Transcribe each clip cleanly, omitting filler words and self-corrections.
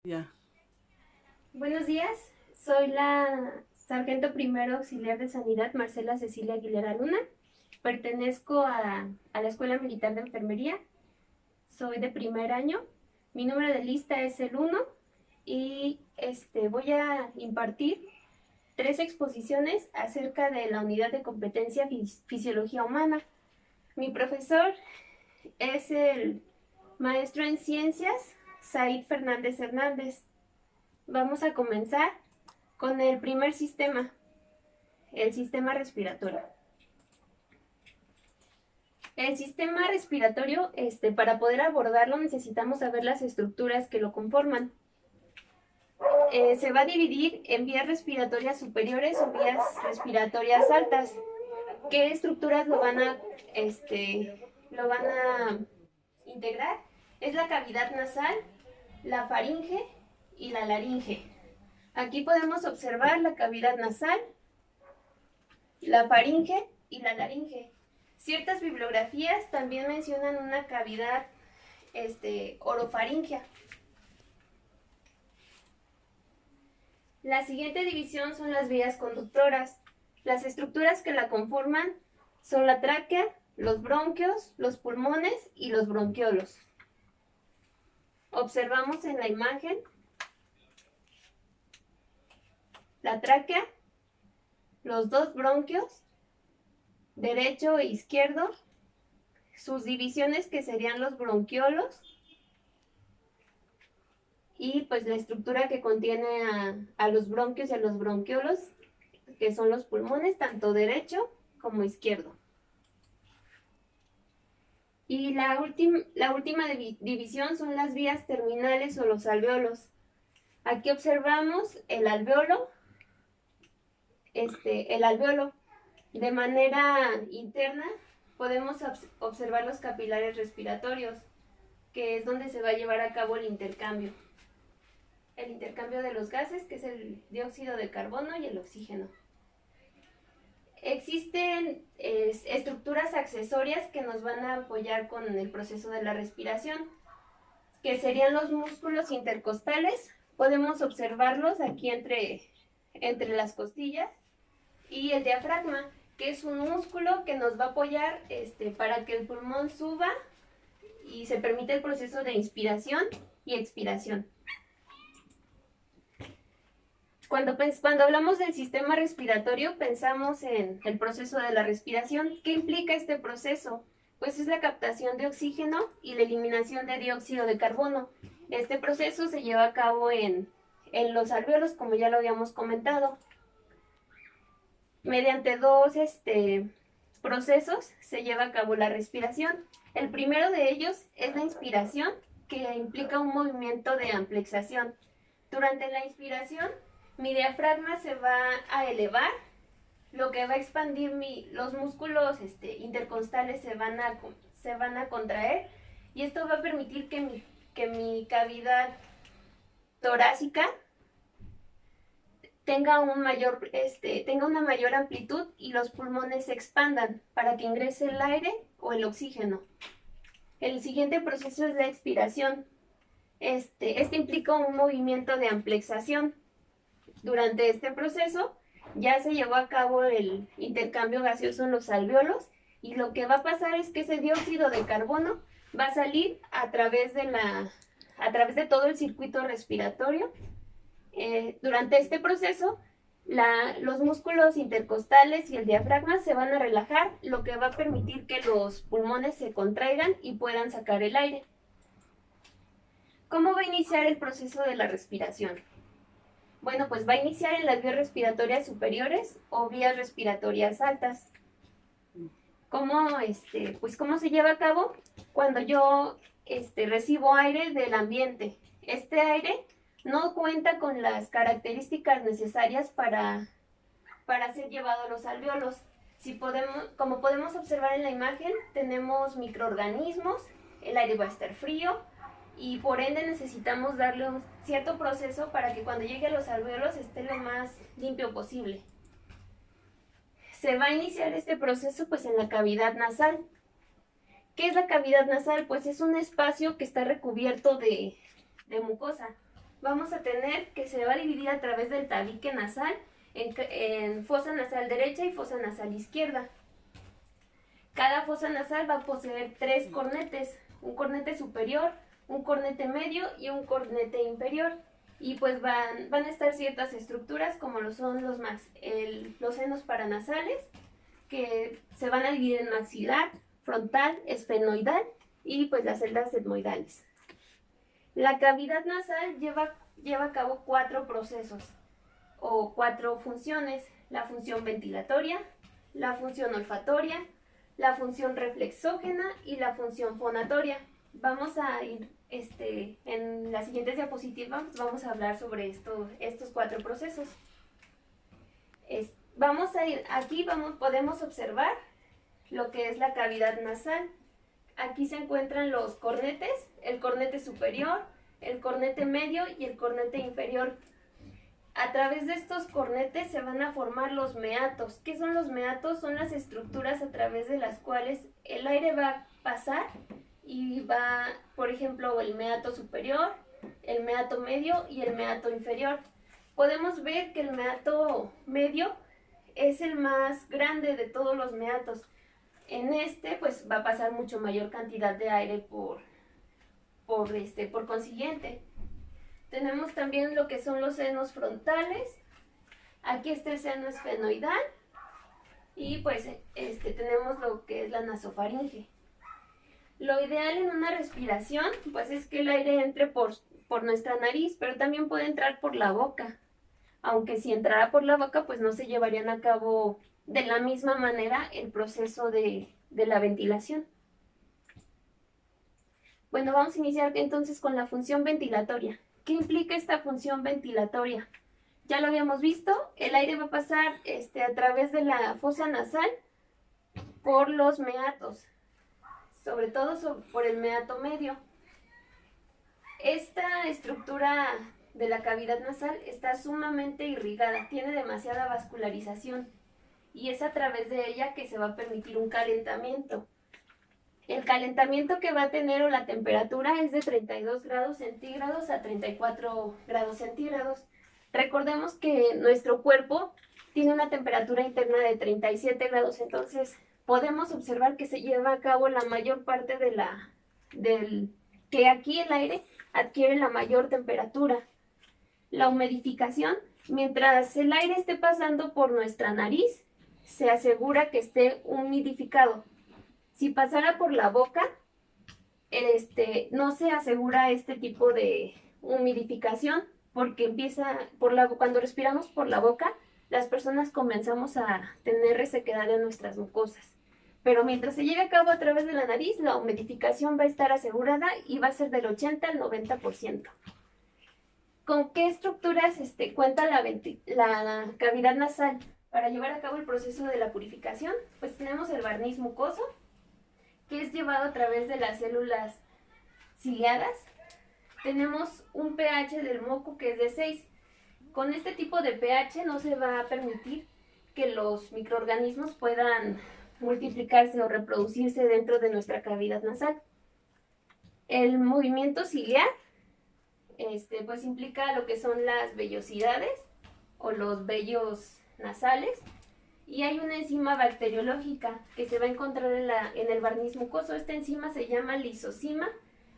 Ya. Buenos días, soy la sargento primero auxiliar de sanidad Marcela Cecilia Aguilera Luna. Pertenezco a la Escuela Militar de Enfermería. Soy de primer año. Mi número de lista es el 1 y voy a impartir 3 exposiciones acerca de la unidad de competencia Fisiología Humana. Mi profesor es el maestro en ciencias Said Fernández Hernández. Vamos a comenzar con el primer sistema, el sistema respiratorio. El sistema respiratorio, para poder abordarlo necesitamos saber las estructuras que lo conforman. Se va a dividir en vías respiratorias superiores o vías respiratorias altas. ¿Qué estructuras lo van a integrar? Es la cavidad nasal, la faringe y la laringe. Aquí podemos observar la cavidad nasal, la faringe y la laringe. Ciertas bibliografías también mencionan una cavidad orofaringea. La siguiente división son las vías conductoras. Las estructuras que la conforman son la tráquea, los bronquios, los pulmones y los bronquiolos. Observamos en la imagen la tráquea, los dos bronquios, derecho e izquierdo, sus divisiones que serían los bronquiolos y pues la estructura que contiene a los bronquios y a los bronquiolos, que son los pulmones, tanto derecho como izquierdo. Y la última división son las vías terminales o los alveolos. Aquí observamos el alveolo. De manera interna podemos observar los capilares respiratorios, que es donde se va a llevar a cabo el intercambio. El intercambio de los gases, que es el dióxido de carbono y el oxígeno. Existen estructuras accesorias que nos van a apoyar con el proceso de la respiración, que serían los músculos intercostales. Podemos observarlos aquí entre las costillas, y el diafragma, que es un músculo que nos va a apoyar para que el pulmón suba y se permita el proceso de inspiración y expiración. Cuando hablamos del sistema respiratorio, pensamos en el proceso de la respiración. ¿Qué implica este proceso? Pues es la captación de oxígeno y la eliminación de dióxido de carbono. Este proceso se lleva a cabo en los alvéolos, como ya lo habíamos comentado. Mediante dos procesos se lleva a cabo la respiración. El primero de ellos es la inspiración, que implica un movimiento de amplexación. Durante la inspiración, mi diafragma se va a elevar, lo que va a expandir los músculos intercostales se van a contraer, y esto va a permitir que mi cavidad torácica tenga una mayor amplitud y los pulmones se expandan para que ingrese el aire o el oxígeno. El siguiente proceso es la expiración. Este implica un movimiento de amplexación. Durante este proceso ya se llevó a cabo el intercambio gaseoso en los alvéolos, y lo que va a pasar es que ese dióxido de carbono va a salir a través de todo el circuito respiratorio. Durante este proceso, los músculos intercostales y el diafragma se van a relajar, lo que va a permitir que los pulmones se contraigan y puedan sacar el aire. ¿Cómo va a iniciar el proceso de la respiración? Bueno, pues va a iniciar en las vías respiratorias superiores o vías respiratorias altas. ¿Cómo se lleva a cabo? Cuando yo recibo aire del ambiente. Este aire no cuenta con las características necesarias para ser llevado a los alvéolos. Como podemos observar en la imagen, tenemos microorganismos, el aire va a estar frío y por ende necesitamos darle un cierto proceso para que cuando llegue a los alvéolos esté lo más limpio posible. Se va a iniciar este proceso pues en la cavidad nasal. ¿Qué es la cavidad nasal? Pues es un espacio que está recubierto de mucosa. vamos a tener que se va a dividir a través del tabique nasal en fosa nasal derecha y fosa nasal izquierda. Cada fosa nasal va a poseer 3 cornetes, un cornete superior, un cornete medio y un cornete inferior. Y pues van a estar ciertas estructuras como lo son los senos paranasales, que se van a dividir en maxilar, frontal, esfenoidal y pues las celdas etmoidales. La cavidad nasal lleva a cabo 4 procesos o 4 funciones: la función ventilatoria, la función olfatoria, la función reflexógena y la función fonatoria. Vamos a ir en las siguientes diapositivas vamos a hablar sobre estos 4 procesos. Podemos observar lo que es la cavidad nasal. Aquí se encuentran los cornetes, el cornete superior, el cornete medio y el cornete inferior. A través de estos cornetes se van a formar los meatos. ¿Qué son los meatos? Son las estructuras a través de las cuales el aire va a pasar y va, por ejemplo, el meato superior, el meato medio y el meato inferior. Podemos ver que el meato medio es el más grande de todos los meatos. En pues va a pasar mucho mayor cantidad de aire por consiguiente. Tenemos también lo que son los senos frontales. Aquí está el seno esfenoidal y pues tenemos lo que es la nasofaringe. Lo ideal en una respiración pues es que el aire entre por nuestra nariz, pero también puede entrar por la boca. Aunque si entrara por la boca pues no se llevarían a cabo de la misma manera el proceso de la ventilación. Bueno, vamos a iniciar entonces con la función ventilatoria. ¿Qué implica esta función ventilatoria? Ya lo habíamos visto, el aire va a pasar a través de la fosa nasal por los meatos, sobre todo por el meato medio. Esta estructura de la cavidad nasal está sumamente irrigada, tiene demasiada vascularización y es a través de ella que se va a permitir un calentamiento. El calentamiento que va a tener o la temperatura es de 32 grados centígrados a 34 grados centígrados. Recordemos que nuestro cuerpo tiene una temperatura interna de 37 grados, entonces podemos observar que se lleva a cabo la mayor parte que aquí el aire adquiere la mayor temperatura. La humidificación, mientras el aire esté pasando por nuestra nariz, se asegura que esté humidificado. Si pasara por la boca, no se asegura este tipo de humidificación porque cuando respiramos por la boca, las personas comenzamos a tener resequedad en nuestras mucosas. Pero mientras se lleve a cabo a través de la nariz, la humidificación va a estar asegurada y va a ser del 80 al 90%. ¿Con qué estructuras cuenta la cavidad nasal? Para llevar a cabo el proceso de la purificación, pues tenemos el barniz mucoso, que es llevado a través de las células ciliadas. Tenemos un pH del moco que es de 6. Con este tipo de pH no se va a permitir que los microorganismos puedan multiplicarse o reproducirse dentro de nuestra cavidad nasal. El movimiento ciliar pues implica lo que son las vellosidades o los vellos nasales. Y hay una enzima bacteriológica que se va a encontrar en el barniz mucoso. Esta enzima se llama lisozima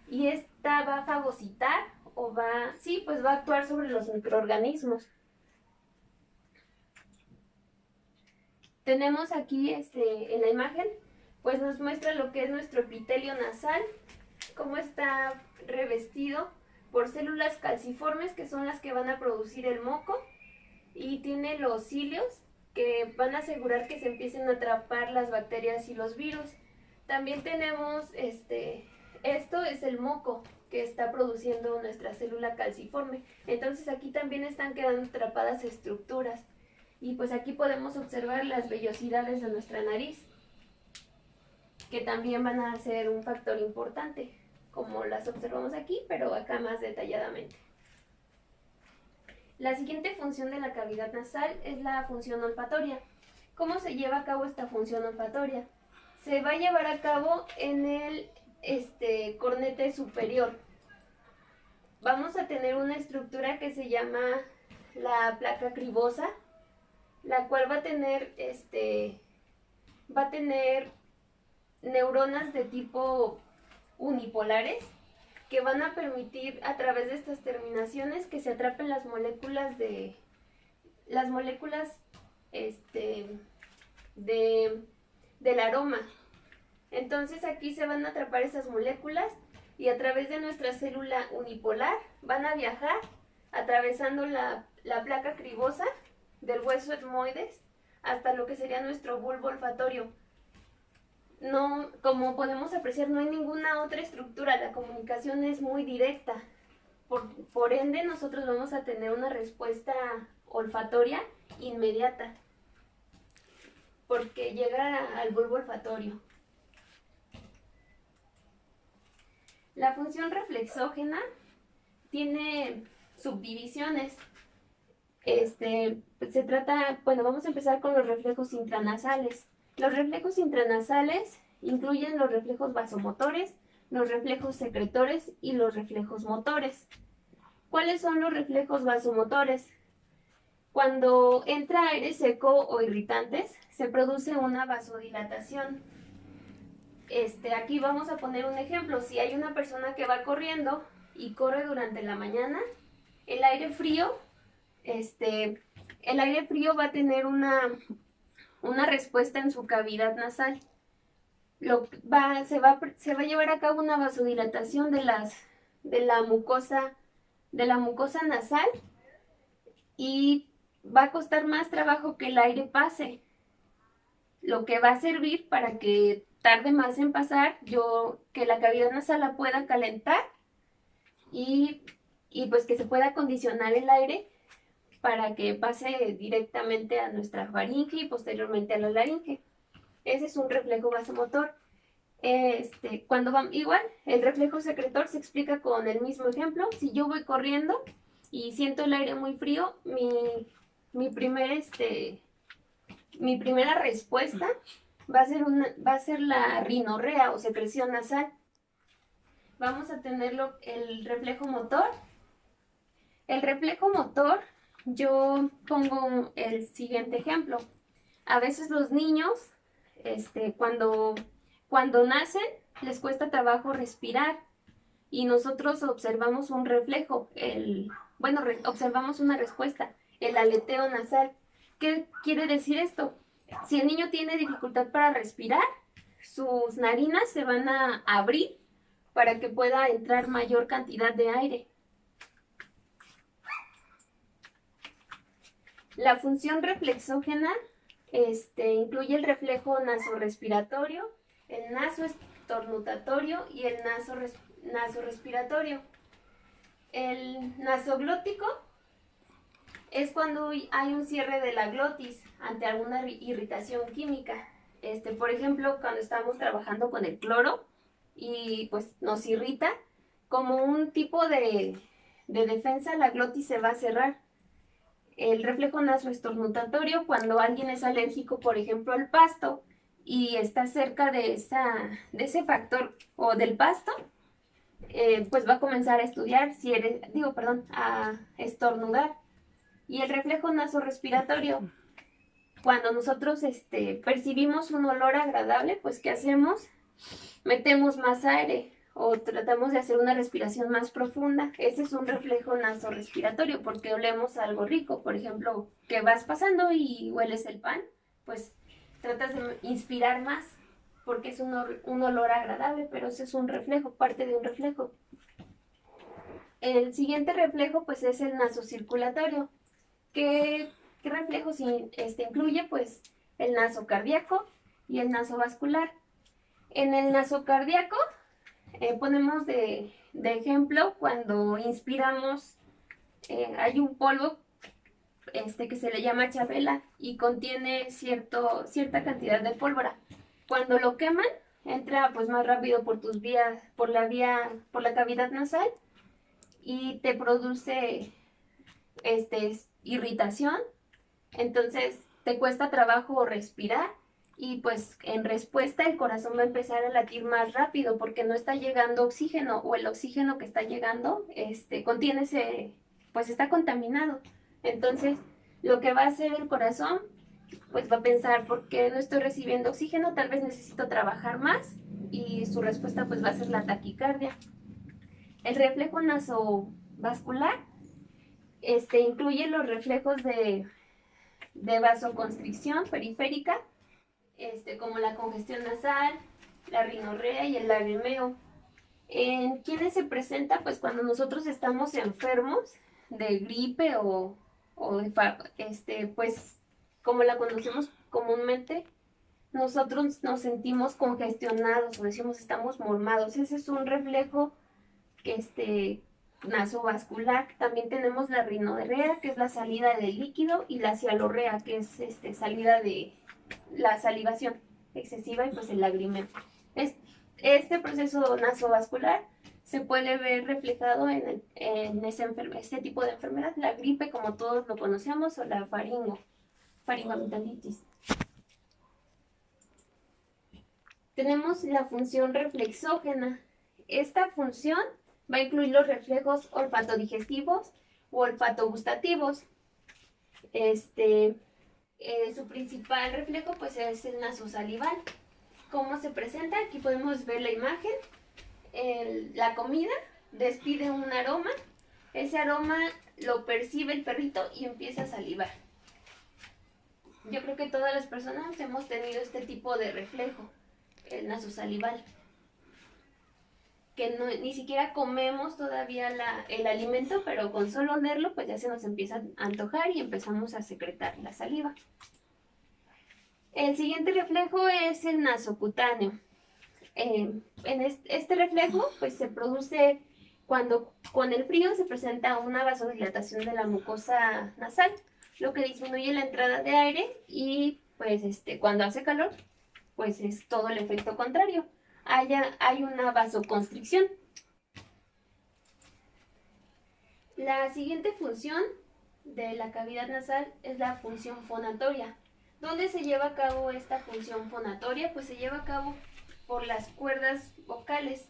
y esta va a fagocitar o va a actuar sobre los microorganismos. Tenemos aquí en la imagen, pues nos muestra lo que es nuestro epitelio nasal, cómo está revestido por células calciformes que son las que van a producir el moco, y tiene los cilios que van a asegurar que se empiecen a atrapar las bacterias y los virus. También tenemos esto es el moco que está produciendo nuestra célula calciforme. Entonces aquí también están quedando atrapadas estructuras. Y pues aquí podemos observar las vellosidades de nuestra nariz, que también van a ser un factor importante, como las observamos aquí, pero acá más detalladamente. La siguiente función de la cavidad nasal es la función olfatoria. ¿Cómo se lleva a cabo esta función olfatoria? Se va a llevar a cabo en el cornete superior. vamos a tener una estructura que se llama la placa cribosa, la cual va a tener neuronas de tipo unipolares que van a permitir a través de estas terminaciones que se atrapen las moléculas del aroma. Entonces aquí se van a atrapar esas moléculas y a través de nuestra célula unipolar van a viajar atravesando la placa cribosa del hueso etmoides hasta lo que sería nuestro bulbo olfatorio. No, como podemos apreciar, no hay ninguna otra estructura, la comunicación es muy directa. Por ende, nosotros vamos a tener una respuesta olfatoria inmediata, porque llega al bulbo olfatorio. La función reflexógena tiene subdivisiones. Vamos a empezar con los reflejos intranasales. Los reflejos intranasales incluyen los reflejos vasomotores, los reflejos secretores y los reflejos motores. ¿Cuáles son los reflejos vasomotores? Cuando entra aire seco o irritantes, se produce una vasodilatación. Aquí vamos a poner un ejemplo. Si hay una persona que va corriendo y corre durante la mañana, el aire frío va a tener una respuesta en su cavidad nasal. Se va a llevar a cabo una vasodilatación de la mucosa nasal y va a costar más trabajo que el aire pase, lo que va a servir para que tarde más en pasar, que la cavidad nasal la pueda calentar y pues que se pueda acondicionar el aire para que pase directamente a nuestra faringe y posteriormente a la laringe. Ese es un reflejo vasomotor. Igual, el reflejo secretor se explica con el mismo ejemplo. Si yo voy corriendo y siento el aire muy frío, mi primera respuesta va a ser la rinorrea o secreción nasal. Vamos a tenerlo el reflejo motor. El reflejo motor, yo pongo el siguiente ejemplo. A veces los niños, cuando nacen, les cuesta trabajo respirar y nosotros observamos un reflejo, observamos una respuesta, el aleteo nasal. ¿Qué quiere decir esto? Si el niño tiene dificultad para respirar, sus narinas se van a abrir para que pueda entrar mayor cantidad de aire. La función reflexógena incluye el reflejo nasorrespiratorio, el nasoestornutatorio y el nasorrespiratorio. El nasoglótico es cuando hay un cierre de la glotis ante alguna irritación química. Por ejemplo, cuando estamos trabajando con el cloro y pues nos irrita, como un tipo de defensa, la glotis se va a cerrar. El reflejo nasoestornutatorio, cuando alguien es alérgico, por ejemplo, al pasto y está cerca de ese factor o del pasto, pues va a comenzar a a estornudar. Y el reflejo nasorrespiratorio, cuando nosotros percibimos un olor agradable, pues ¿qué hacemos? Metemos más aire o tratamos de hacer una respiración más profunda. Ese es un reflejo nasorrespiratorio porque olemos algo rico. Por ejemplo, que vas pasando y hueles el pan, pues tratas de inspirar más porque es un olor agradable, pero ese es un reflejo, parte de un reflejo. El siguiente reflejo pues es el nasocirculatorio. ¿Qué reflejos incluye? Pues el nasocardíaco y el nasovascular. En el nasocardíaco ponemos de ejemplo cuando inspiramos, hay un polvo que se le llama chabela y contiene cierta cantidad de pólvora. Cuando lo queman, entra pues más rápido por la cavidad nasal y te produce irritación, entonces te cuesta trabajo respirar y pues en respuesta el corazón va a empezar a latir más rápido porque no está llegando oxígeno o el oxígeno que está llegando contiene pues está contaminado. Entonces lo que va a hacer el corazón pues va a pensar, ¿por qué no estoy recibiendo oxígeno? Tal vez necesito trabajar más y su respuesta pues va a ser la taquicardia. El reflejo nasovascular incluye los reflejos de vasoconstricción periférica, como la congestión nasal, la rinorrea y el lagrimeo. ¿En quiénes se presenta? Pues cuando nosotros estamos enfermos de gripe o pues como la conocemos comúnmente, nosotros nos sentimos congestionados o decimos estamos mormados. Ese es un reflejo que nasovascular. También tenemos la rinorrea, que es la salida del líquido, y la cialorrea, que es salida de la salivación excesiva y pues el lagrimeo. Este proceso nasovascular se puede ver reflejado en este tipo de enfermedad, la gripe como todos lo conocemos o la faringoamigdalitis. Tenemos la función reflexógena. Esta función va a incluir los reflejos olfatodigestivos o olfatogustativos. Su principal reflejo pues es el nasosalival. ¿Cómo se presenta? Aquí podemos ver la imagen. La comida despide un aroma. Ese aroma lo percibe el perrito y empieza a salivar. Yo creo que todas las personas hemos tenido este tipo de reflejo, el nasosalival, que ni siquiera comemos todavía el alimento, pero con solo olerlo pues ya se nos empieza a antojar y empezamos a secretar la saliva. El siguiente reflejo es el nasocutáneo. En este reflejo pues se produce cuando con el frío se presenta una vasodilatación de la mucosa nasal, lo que disminuye la entrada de aire, y pues cuando hace calor pues es todo el efecto contrario. Hay una vasoconstricción. La siguiente función de la cavidad nasal es la función fonatoria. ¿Dónde se lleva a cabo esta función fonatoria? Pues se lleva a cabo por las cuerdas vocales.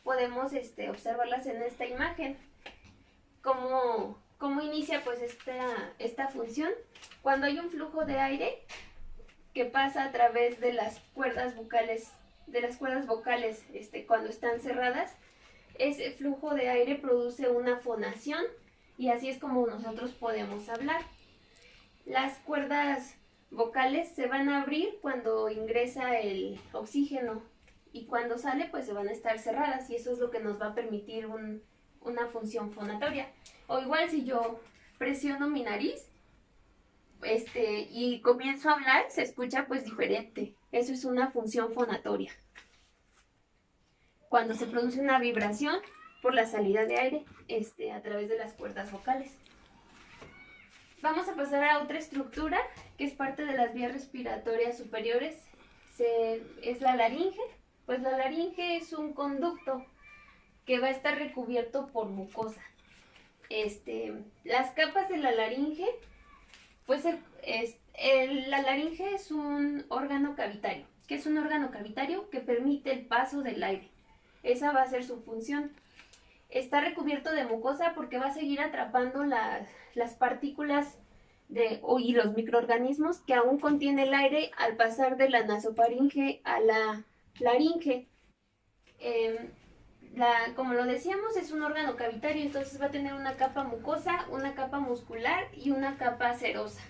Podemos observarlas en esta imagen. ¿Cómo inicia pues esta función? Cuando hay un flujo de aire que pasa a través de las cuerdas vocales, cuando están cerradas, ese flujo de aire produce una fonación y así es como nosotros podemos hablar. Las cuerdas vocales se van a abrir cuando ingresa el oxígeno y cuando sale pues se van a estar cerradas, y eso es lo que nos va a permitir una función fonatoria. O igual si yo presiono mi nariz y comienzo a hablar, se escucha pues diferente. Eso es una función fonatoria. Cuando se produce una vibración por la salida de aire a través de las cuerdas vocales. Vamos a pasar a otra estructura que es parte de las vías respiratorias superiores. Es la laringe. Pues la laringe es un conducto que va a estar recubierto por mucosa. Las capas de la laringe, pues la laringe es un órgano cavitario. ¿Qué es un órgano cavitario? Que permite el paso del aire. Esa va a ser su función. Está recubierto de mucosa porque va a seguir atrapando las partículas y los microorganismos que aún contiene el aire al pasar de la nasofaringe a la laringe. Como lo decíamos, es un órgano cavitario, entonces va a tener una capa mucosa, una capa muscular y una capa serosa.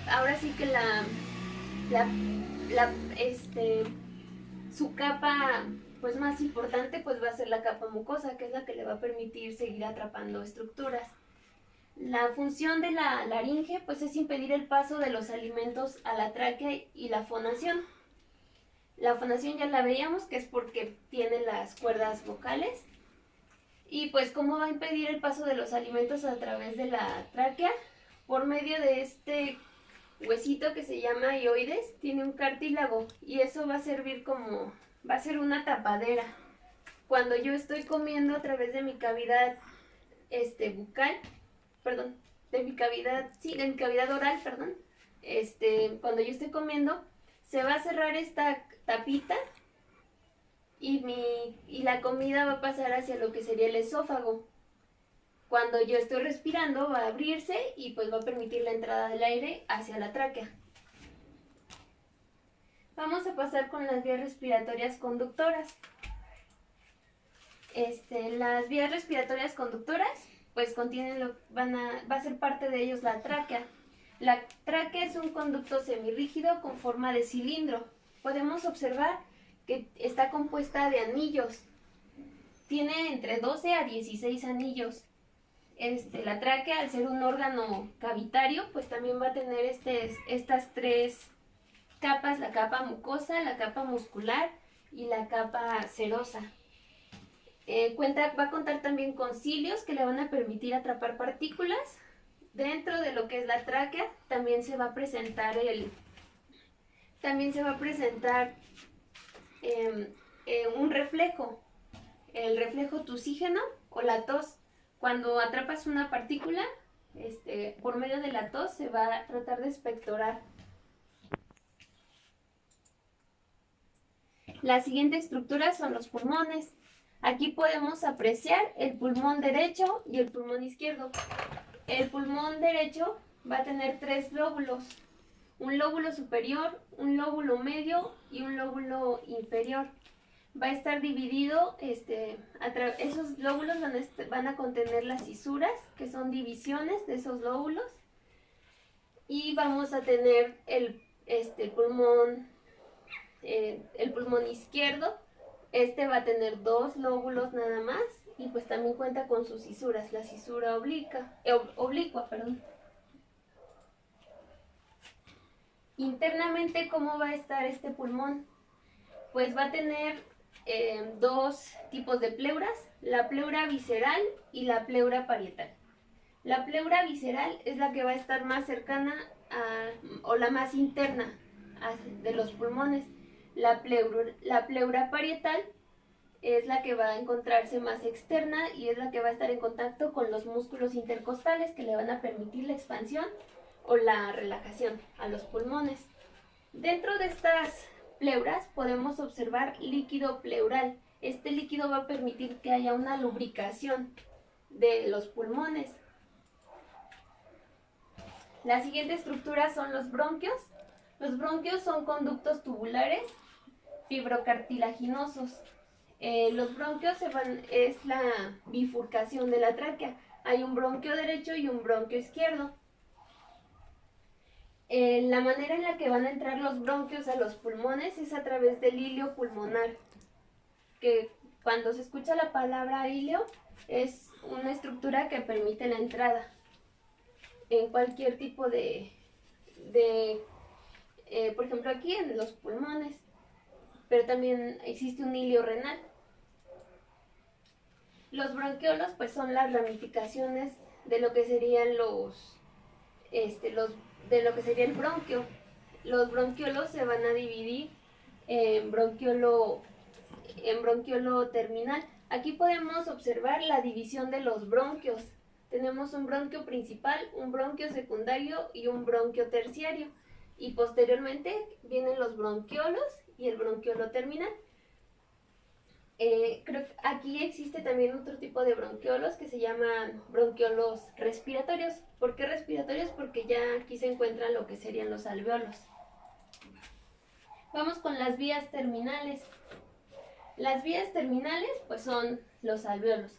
Ahora sí que su capa pues más importante pues va a ser la capa mucosa, que es la que le va a permitir seguir atrapando estructuras. La función de la laringe pues es impedir el paso de los alimentos a la tráquea y la fonación. La fonación ya la veíamos, que es porque tiene las cuerdas vocales. Y pues ¿cómo va a impedir el paso de los alimentos a través de la tráquea? Por medio de este huesito que se llama hioides, tiene un cartílago y eso va a servir va a ser una tapadera. Cuando yo estoy comiendo a través de mi cavidad bucal, perdón, de mi cavidad oral, perdón, cuando yo estoy comiendo, se va a cerrar esta tapita y la comida va a pasar hacia lo que sería el esófago. Cuando yo estoy respirando va a abrirse y pues va a permitir la entrada del aire hacia la tráquea. Vamos a pasar con las vías respiratorias conductoras. Las vías respiratorias conductoras pues contienen va a ser parte de ellos la tráquea. La tráquea es un conducto semirrígido con forma de cilindro. Podemos observar que está compuesta de anillos. Tiene entre 12 a 16 anillos. La tráquea, al ser un órgano cavitario, pues también va a tener estas tres capas: la capa mucosa, la capa muscular y la capa serosa. Va a contar también con cilios que le van a permitir atrapar partículas. Dentro de lo que es la tráquea también se va a presentar un reflejo, el reflejo tusígeno o la tos. Cuando atrapas una partícula, por medio de la tos se va a tratar de expectorar. La siguiente estructura son los pulmones. Aquí podemos apreciar el pulmón derecho y el pulmón izquierdo. El pulmón derecho va a tener 3 lóbulos: un lóbulo superior, un lóbulo medio y un lóbulo inferior. Va a estar dividido, esos lóbulos van a contener las cisuras, que son divisiones de esos lóbulos. Y vamos a tener el pulmón izquierdo. Va a tener 2 lóbulos nada más y pues también cuenta con sus cisuras, la cisura oblicua. Internamente, ¿cómo va a estar este pulmón? Pues va a tener 2 tipos de pleuras: la pleura visceral y la pleura parietal. La pleura visceral es la que va a estar más cercana o la más interna de los pulmones. La pleura parietal es la que va a encontrarse más externa y es la que va a estar en contacto con los músculos intercostales, que le van a permitir la expansión o la relajación a los pulmones. Dentro de estas pleuras podemos observar líquido pleural. Este líquido va a permitir que haya una lubricación de los pulmones. La siguiente estructura son los bronquios. Los bronquios son conductos tubulares fibrocartilaginosos. Los bronquios es la bifurcación de la tráquea. Hay un bronquio derecho y un bronquio izquierdo. La manera en la que van a entrar los bronquios a los pulmones es a través del hilio pulmonar, que cuando se escucha la palabra hilio es una estructura que permite la entrada en cualquier tipo por ejemplo aquí en los pulmones, pero también existe un hilio renal. Los bronquiolos pues son las ramificaciones de lo que serían de lo que sería el bronquio. Los bronquiolos se van a dividir en bronquiolo terminal. Aquí podemos observar la división de los bronquios. Tenemos un bronquio principal, un bronquio secundario y un bronquio terciario. Y posteriormente vienen los bronquiolos y el bronquiolo terminal. Creo que aquí existe también otro tipo de bronquiolos que se llaman bronquiolos respiratorios. ¿Por qué respiratorios? Porque ya aquí se encuentran lo que serían los alvéolos. Vamos con las vías terminales. Las vías terminales pues son los alvéolos.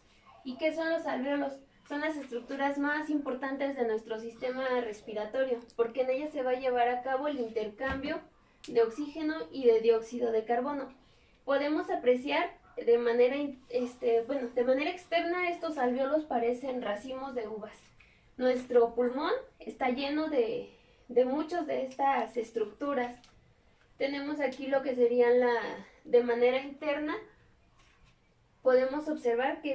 ¿Y qué son los alvéolos? Son las estructuras más importantes de nuestro sistema respiratorio, porque en ellas se va a llevar a cabo el intercambio de oxígeno y de dióxido de carbono. Podemos apreciar de manera externa estos alvéolos parecen racimos de uvas. Nuestro pulmón está lleno de muchas de estas estructuras. Tenemos aquí lo que serían de manera interna. Podemos observar que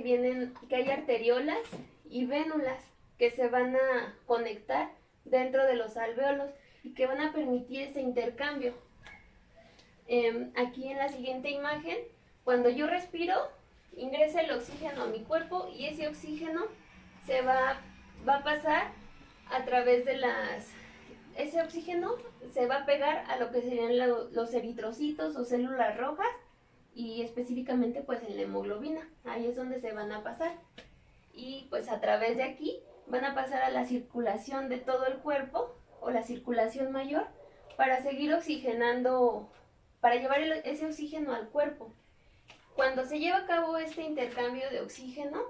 hay arteriolas y vénulas que se van a conectar dentro de los alvéolos y que van a permitir ese intercambio. Aquí en la siguiente imagen, cuando yo respiro, ingresa el oxígeno a mi cuerpo y ese oxígeno va a pasar a través de ese oxígeno se va a pegar a lo que serían los eritrocitos o células rojas y específicamente pues en la hemoglobina. Ahí es donde se van a pasar. Y pues a través de aquí van a pasar a la circulación de todo el cuerpo o la circulación mayor para seguir oxigenando, para llevar ese oxígeno al cuerpo. Cuando se lleva a cabo este intercambio de oxígeno,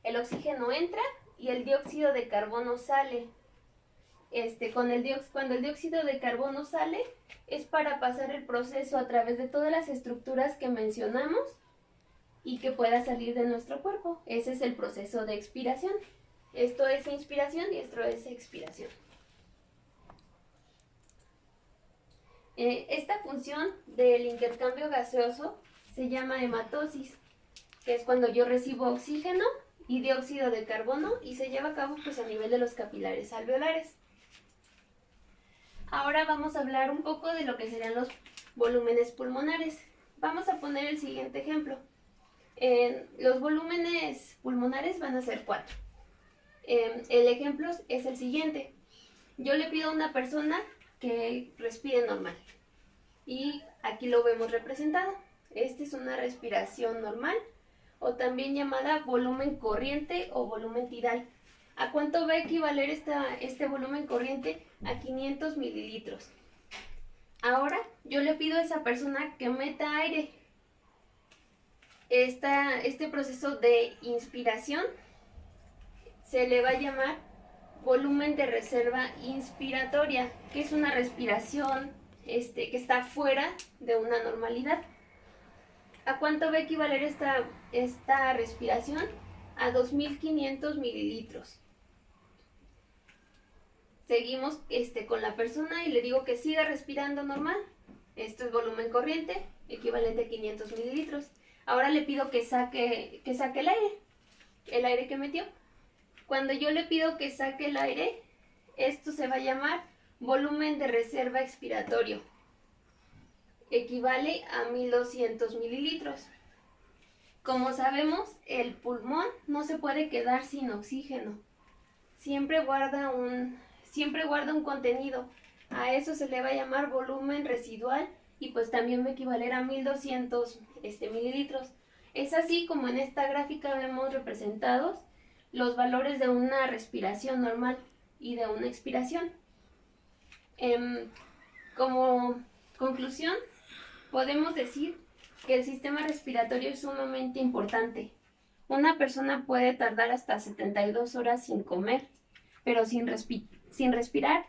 el oxígeno entra y el dióxido de carbono sale. Cuando el dióxido de carbono sale, es para pasar el proceso a través de todas las estructuras que mencionamos y que pueda salir de nuestro cuerpo. Ese es el proceso de expiración. Esto es inspiración y esto es expiración. Esta función del intercambio gaseoso se llama hematosis, que es cuando yo recibo oxígeno y dióxido de carbono y se lleva a cabo pues a nivel de los capilares alveolares. Ahora vamos a hablar un poco de lo que serían los volúmenes pulmonares. Vamos a poner el siguiente ejemplo. Los volúmenes pulmonares van a ser 4. El ejemplo es el siguiente. Yo le pido a una persona que respire normal. Y aquí lo vemos representado. Esta es una respiración normal o también llamada volumen corriente o volumen tidal. ¿A cuánto va a equivaler este volumen corriente? A 500 mililitros. Ahora yo le pido a esa persona que meta aire. Este proceso de inspiración se le va a llamar volumen de reserva inspiratoria, que es una respiración que está fuera de una normalidad. ¿A cuánto va a equivaler esta respiración? A 2500 mililitros. Seguimos con la persona y le digo que siga respirando normal. Esto es volumen corriente, equivalente a 500 mililitros. Ahora le pido que saque el aire que metió. Cuando yo le pido que saque el aire, esto se va a llamar volumen de reserva expiratorio. Equivale a 1200 mililitros. Como sabemos, el pulmón no se puede quedar sin oxígeno. Siempre guarda un contenido. A eso se le va a llamar volumen residual y pues también va a equivaler a 1200 mililitros. Es así como en esta gráfica vemos representados los valores de una respiración normal y de una expiración. Como conclusión, podemos decir que el sistema respiratorio es sumamente importante. Una persona puede tardar hasta 72 horas sin comer, pero sin respirar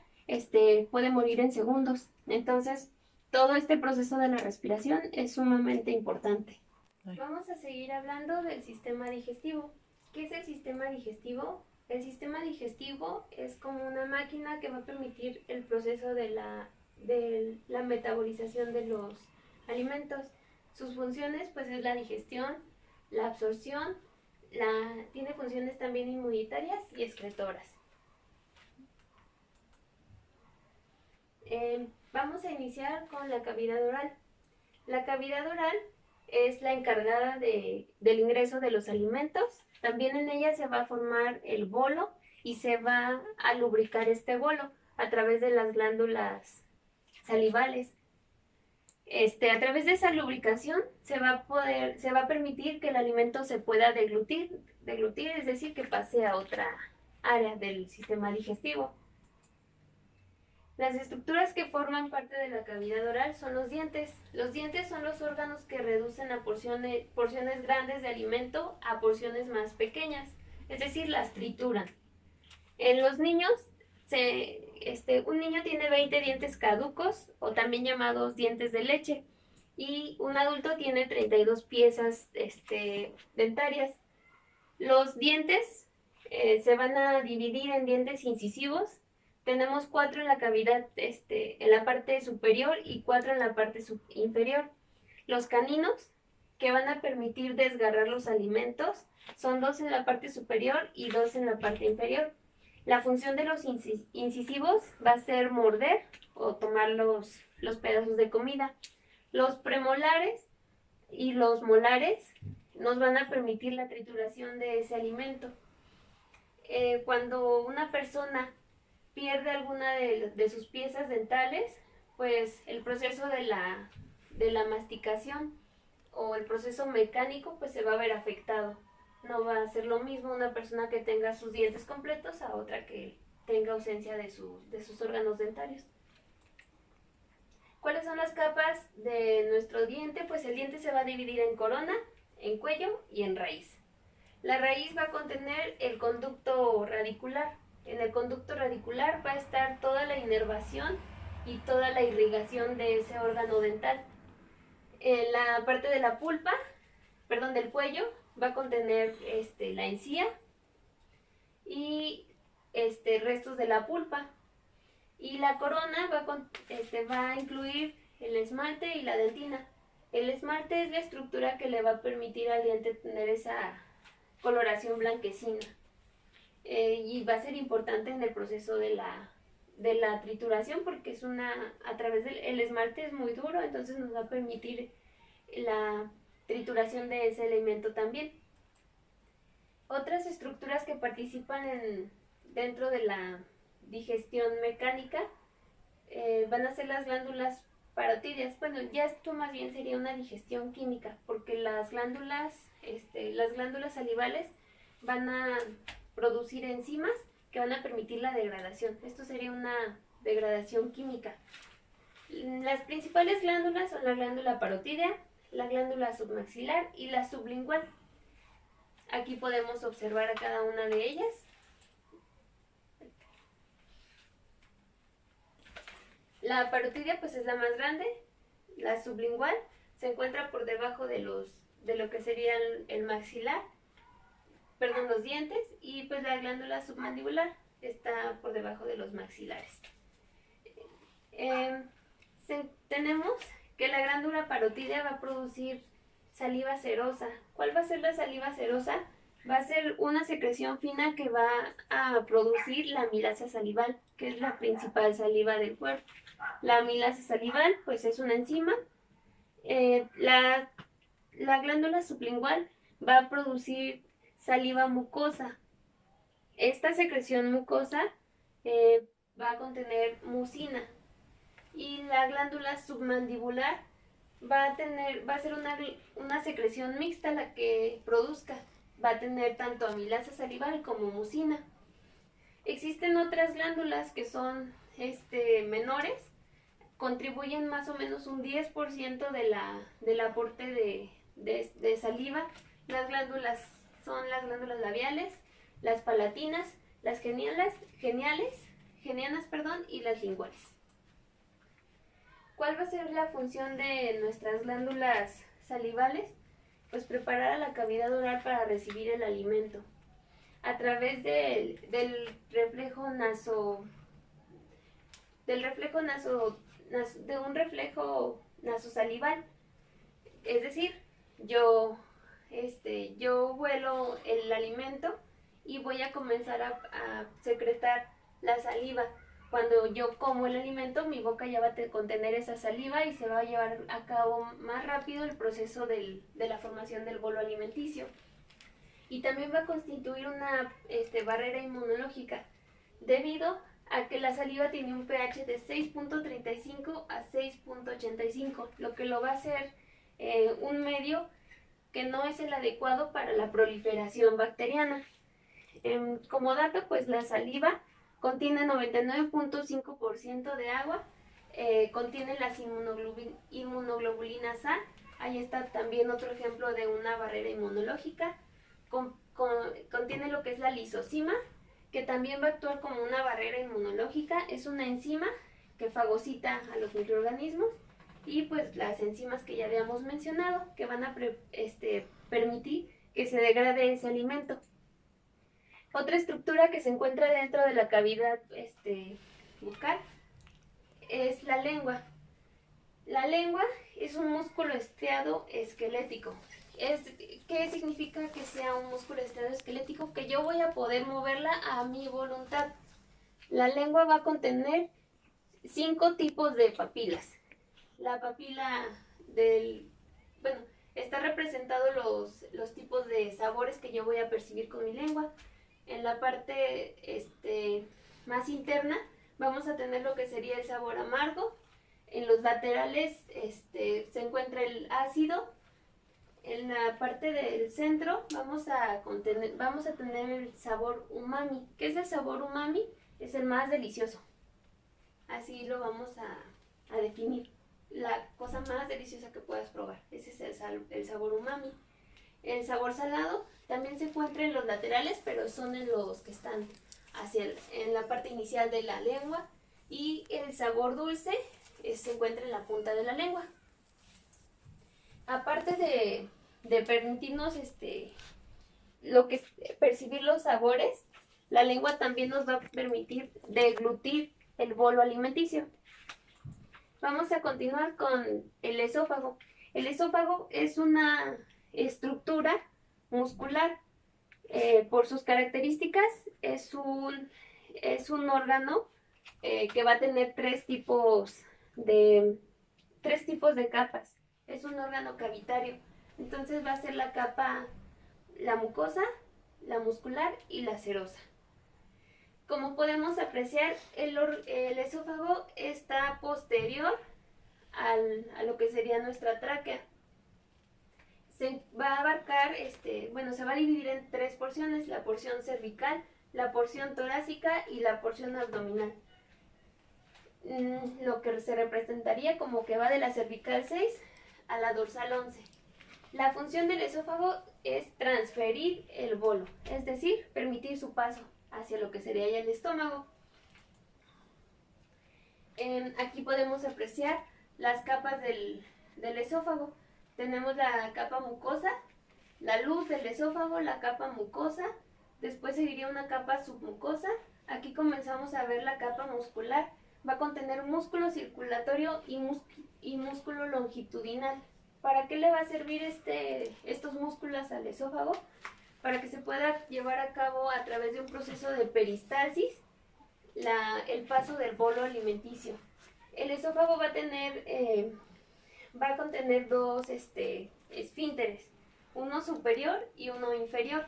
puede morir en segundos. Entonces, todo este proceso de la respiración es sumamente importante. Vamos a seguir hablando del sistema digestivo. ¿Qué es el sistema digestivo? El sistema digestivo es como una máquina que va a permitir el proceso de la metabolización de los alimentos. Sus funciones pues es la digestión, la absorción, tiene funciones también inmunitarias y excretoras. Vamos a iniciar con la cavidad oral. La cavidad oral es la encargada del ingreso de los alimentos. También en ella se va a formar el bolo y se va a lubricar este bolo a través de las glándulas salivales. A través de esa lubricación se va a permitir que el alimento se pueda deglutir, es decir, que pase a otra área del sistema digestivo. Las estructuras que forman parte de la cavidad oral son los dientes. Los dientes son los órganos que reducen a porciones grandes de alimento a porciones más pequeñas, es decir, las trituran. En los niños, un niño tiene 20 dientes caducos o también llamados dientes de leche y un adulto tiene 32 piezas dentarias. Los dientes se van a dividir en dientes incisivos. Tenemos 4 en la cavidad, en la parte superior y 4 en la parte inferior. Los caninos, que van a permitir desgarrar los alimentos, son 2 en la parte superior y 2 en la parte inferior. La función de los incisivos va a ser morder o tomar los pedazos de comida. Los premolares y los molares nos van a permitir la trituración de ese alimento. Cuando una persona pierde alguna de sus piezas dentales, pues el proceso de la masticación o el proceso mecánico pues se va a ver afectado. No va a ser lo mismo una persona que tenga sus dientes completos a otra que tenga ausencia de sus órganos dentarios. ¿Cuáles son las capas de nuestro diente? Pues el diente se va a dividir en corona, en cuello y en raíz. La raíz va a contener el conducto radicular. En el conducto radicular va a estar toda la inervación y toda la irrigación de ese órgano dental. En la parte de la pulpa, perdón, del cuello, va a contener la encía y restos de la pulpa. Y la corona va a incluir el esmalte y la dentina. El esmalte es la estructura que le va a permitir al diente tener esa coloración blanquecina. Y va a ser importante en el proceso de la trituración porque a través del esmalte es muy duro, entonces nos va a permitir la trituración de ese elemento también. Otras estructuras que participan dentro de la digestión mecánica van a ser las glándulas parotídeas. Bueno, ya esto más bien sería una digestión química, porque las glándulas salivales van a producir enzimas que van a permitir la degradación. Esto sería una degradación química. Las principales glándulas son la glándula parotídea, la glándula submaxilar y la sublingual. Aquí podemos observar a cada una de ellas. La parotídea pues es la más grande, la sublingual se encuentra por debajo de lo que sería el maxilar, perdón, los dientes, y pues la glándula submandibular está por debajo de los maxilares. Tenemos que la glándula parotídea va a producir saliva serosa. ¿Cuál va a ser la saliva serosa? Va a ser una secreción fina que va a producir la amilasa salival, que es la principal saliva del cuerpo. La amilasa salival, pues es una enzima. La glándula sublingual va a producir saliva mucosa. Esta secreción mucosa va a contener mucina. Y la glándula submandibular va a ser una secreción mixta la que produzca. Va a tener tanto amilasa salival como mucina. Existen otras glándulas que son menores, contribuyen más o menos un 10% del aporte de saliva. Las glándulas son las glándulas labiales, las palatinas, las genianas, y las linguales. ¿Cuál va a ser la función de nuestras glándulas salivales? Pues preparar a la cavidad oral para recibir el alimento. A través de un reflejo nasosalival. Es decir, yo huelo el alimento y voy a comenzar a secretar la saliva. Cuando yo como el alimento, mi boca ya va a contener esa saliva y se va a llevar a cabo más rápido el proceso de la formación del bolo alimenticio. Y también va a constituir una barrera inmunológica, debido a que la saliva tiene un pH de 6.35 a 6.85, lo que lo va a hacer un medio que no es el adecuado para la proliferación bacteriana. Como dato, pues la saliva contiene 99.5% de agua, contiene las inmunoglobulinas A. Ahí está también otro ejemplo de una barrera inmunológica. Contiene lo que es la lisozima, que también va a actuar como una barrera inmunológica. Es una enzima que fagocita a los microorganismos, y pues las enzimas que ya habíamos mencionado, que van a permitir que se degrade ese alimento. Otra estructura que se encuentra dentro de la cavidad bucal es la lengua. La lengua es un músculo estriado esquelético. ¿Qué significa que sea un músculo estriado esquelético? Que yo voy a poder moverla a mi voluntad. La lengua va a contener 5 tipos de papilas. La papila está representado los tipos de sabores que yo voy a percibir con mi lengua. En la parte más interna, vamos a tener lo que sería el sabor amargo. En los laterales se encuentra el ácido. En la parte del centro vamos a tener el sabor umami. ¿Qué es el sabor umami? Es el más delicioso. Así lo vamos a definir. La cosa más deliciosa que puedas probar. Ese es el sabor umami. El sabor salado también se encuentra en los laterales, pero son en los que están en la parte inicial de la lengua. Y el sabor dulce se encuentra en la punta de la lengua. Aparte de permitirnos percibir los sabores, la lengua también nos va a permitir deglutir el bolo alimenticio. Vamos a continuar con el esófago. El esófago es una estructura muscular. Por sus características es un órgano que va a tener tres tipos de capas. Es un órgano cavitario. Entonces va a ser la capa, la mucosa, la muscular y la serosa. Como podemos apreciar, el esófago está posterior a lo que sería nuestra tráquea. Se va a abarcar, se va a dividir en tres porciones: la porción cervical, la porción torácica y la porción abdominal. Lo que se representaría como que va de la cervical 6 a la dorsal 11. La función del esófago es transferir el bolo, es decir, permitir su paso hacia lo que sería ya el estómago. Aquí podemos apreciar las capas del esófago. Tenemos la capa mucosa, la luz del esófago, la capa mucosa, después seguiría una capa submucosa. Aquí comenzamos a ver la capa muscular. Va a contener músculo circulatorio y músculo longitudinal. ¿Para qué le va a servir estos músculos al esófago? Para que se pueda llevar a cabo a través de un proceso de peristalsis el paso del bolo alimenticio. El esófago va a contener dos esfínteres, uno superior y uno inferior,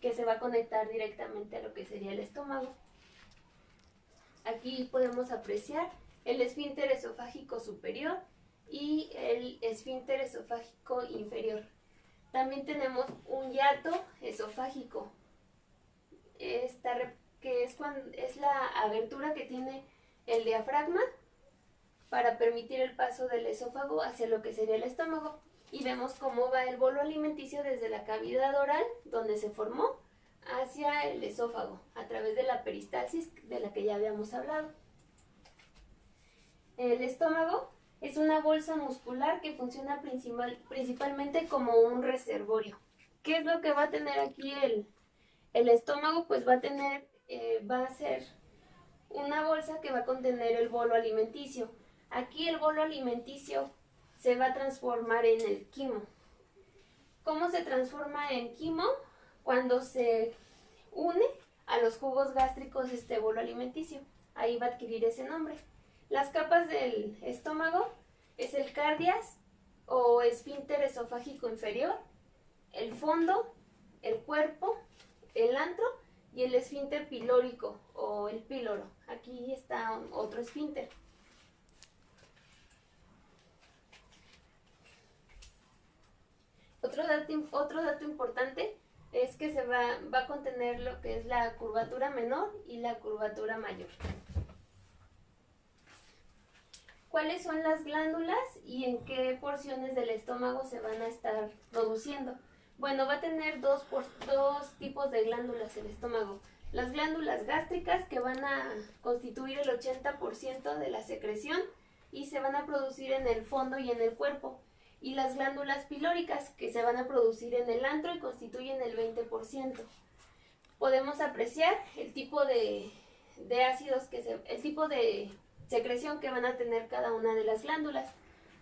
que se va a conectar directamente a lo que sería el estómago. Aquí podemos apreciar el esfínter esofágico superior y el esfínter esofágico inferior. También tenemos un hiato esofágico, que es la abertura que tiene el diafragma para permitir el paso del esófago hacia lo que sería el estómago. Y vemos cómo va el bolo alimenticio desde la cavidad oral, donde se formó, hacia el esófago, a través de la peristalsis de la que ya habíamos hablado. El estómago es una bolsa muscular que funciona principalmente como un reservorio. ¿Qué es lo que va a tener aquí el estómago? Pues va a ser una bolsa que va a contener el bolo alimenticio. Aquí el bolo alimenticio se va a transformar en el quimo. ¿Cómo se transforma en quimo? Cuando se une a los jugos gástricos este bolo alimenticio. Ahí va a adquirir ese nombre. Las capas del estómago es el cardias o esfínter esofágico inferior, el fondo, el cuerpo, el antro y el esfínter pilórico o el píloro. Aquí está otro esfínter. Otro dato importante es que va a contener lo que es la curvatura menor y la curvatura mayor. ¿Cuáles son las glándulas y en qué porciones del estómago se van a estar produciendo? Bueno, va a tener dos tipos de glándulas el estómago. Las glándulas gástricas, que van a constituir el 80% de la secreción y se van a producir en el fondo y en el cuerpo. Y las glándulas pilóricas, que se van a producir en el antro y constituyen el 20%. Podemos apreciar el tipo de ácidos el tipo de secreción que van a tener cada una de las glándulas.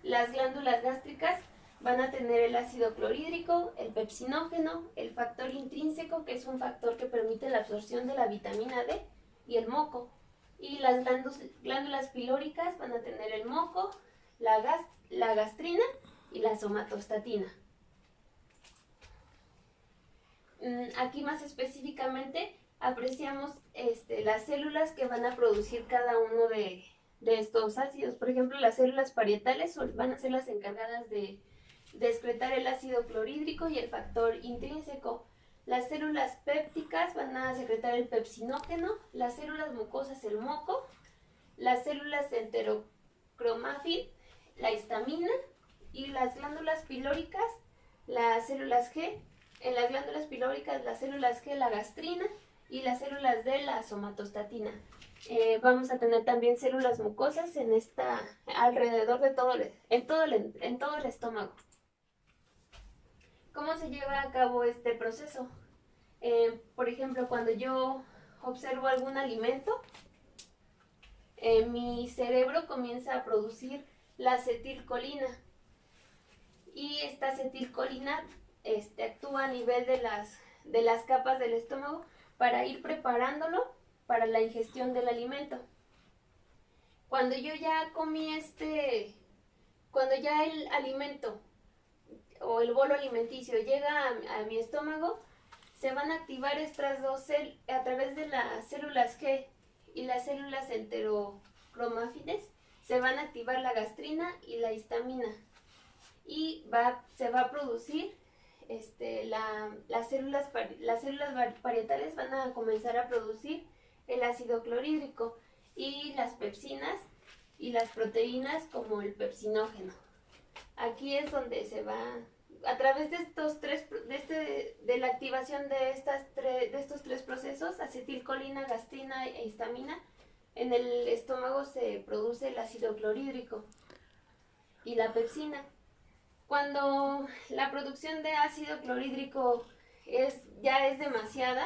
Las glándulas gástricas van a tener el ácido clorhídrico, el pepsinógeno, el factor intrínseco, que es un factor que permite la absorción de la vitamina D, y el moco. Y las glándulas pilóricas van a tener el moco, la gastrina y la somatostatina. Aquí más específicamente apreciamos las células que van a producir cada uno de estos ácidos. Por ejemplo, las células parietales van a ser las encargadas de excretar el ácido clorhídrico y el factor intrínseco. Las células pépticas van a secretar el pepsinógeno, las células mucosas el moco, las células enterocromáfil, la histamina, y las glándulas pilóricas, las células G. En las glándulas pilóricas, las células G, la gastrina, y las células D, la somatostatina. Vamos a tener también células mucosas alrededor de en todo el estómago. ¿Cómo se lleva a cabo este proceso? Por ejemplo, cuando yo observo algún alimento, mi cerebro comienza a producir la acetilcolina, y esta acetilcolina actúa a nivel de las capas del estómago para ir preparándolo para la ingestión del alimento. Cuando yo ya comí cuando ya el alimento o el bolo alimenticio llega a mi estómago, se van a activar estas dos a través de las células G y las células enterocromáfiles, se van a activar la gastrina y la histamina, y se va a producir las células parietales van a comenzar a producir el ácido clorhídrico y las pepsinas y las proteínas como el pepsinógeno. Aquí es donde se va, a través de de la activación de estos tres procesos, acetilcolina, gastrina e histamina, en el estómago se produce el ácido clorhídrico y la pepsina. Cuando la producción de ácido clorhídrico ya es demasiada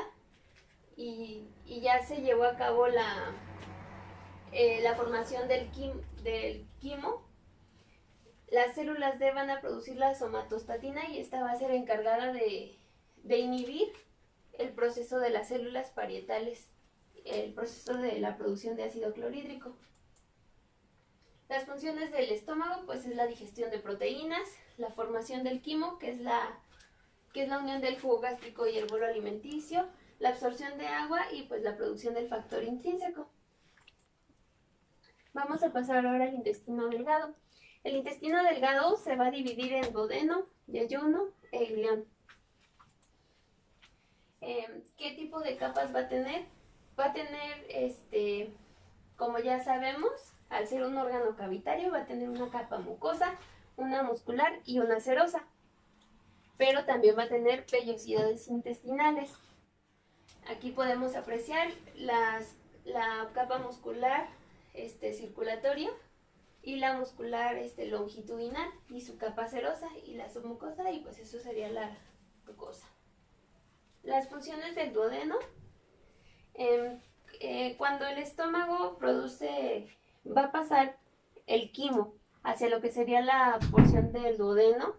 y ya se llevó a cabo la formación del quimo, las células D van a producir la somatostatina, y esta va a ser encargada de inhibir el proceso de las células parietales, el proceso de la producción de ácido clorhídrico. Las funciones del estómago, pues, es la digestión de proteínas, la formación del quimo, que es la unión del jugo gástrico y el bolo alimenticio, la absorción de agua y pues la producción del factor intrínseco. Vamos a pasar ahora al intestino delgado. El intestino delgado se va a dividir en duodeno, yeyuno e ileón. ¿Qué tipo de capas va a tener? Va a tener, como ya sabemos, al ser un órgano cavitario, va a tener una capa mucosa, una muscular y una serosa. Pero también va a tener vellosidades intestinales. Aquí podemos apreciar la capa muscular circulatoria y la muscular longitudinal, y su capa serosa y la submucosa, y pues eso sería la mucosa. Las funciones del duodeno: cuando el estómago va a pasar el quimo hacia lo que sería la porción del duodeno,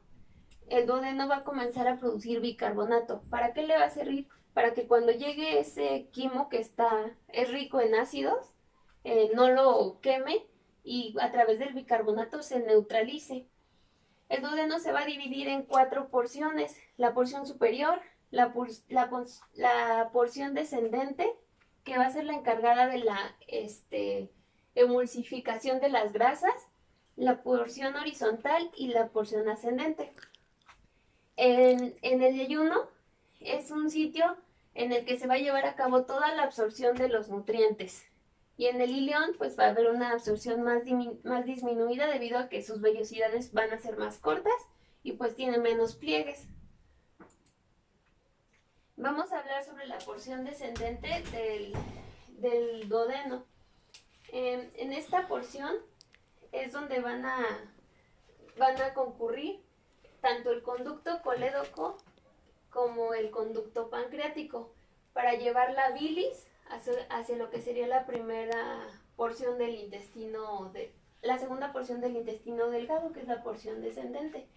el duodeno va a comenzar a producir bicarbonato. ¿Para qué le va a servir? Para que cuando llegue ese quimo que es rico en ácidos, no lo queme y a través del bicarbonato se neutralice. El duodeno se va a dividir en 4 porciones: la porción superior, la porción descendente, que va a ser la encargada de la emulsificación de las grasas, la porción horizontal y la porción ascendente. En el yeyuno es un sitio en el que se va a llevar a cabo toda la absorción de los nutrientes. Y en el ileón, pues va a haber una absorción más disminuida, debido a que sus vellosidades van a ser más cortas y pues tiene menos pliegues. Vamos a hablar sobre la porción descendente del duodeno. En esta porción es donde van a concurrir tanto el conducto colédoco como el conducto pancreático para llevar la bilis hacia lo que sería la primera porción del intestino, la segunda porción del intestino delgado, que es la porción descendente.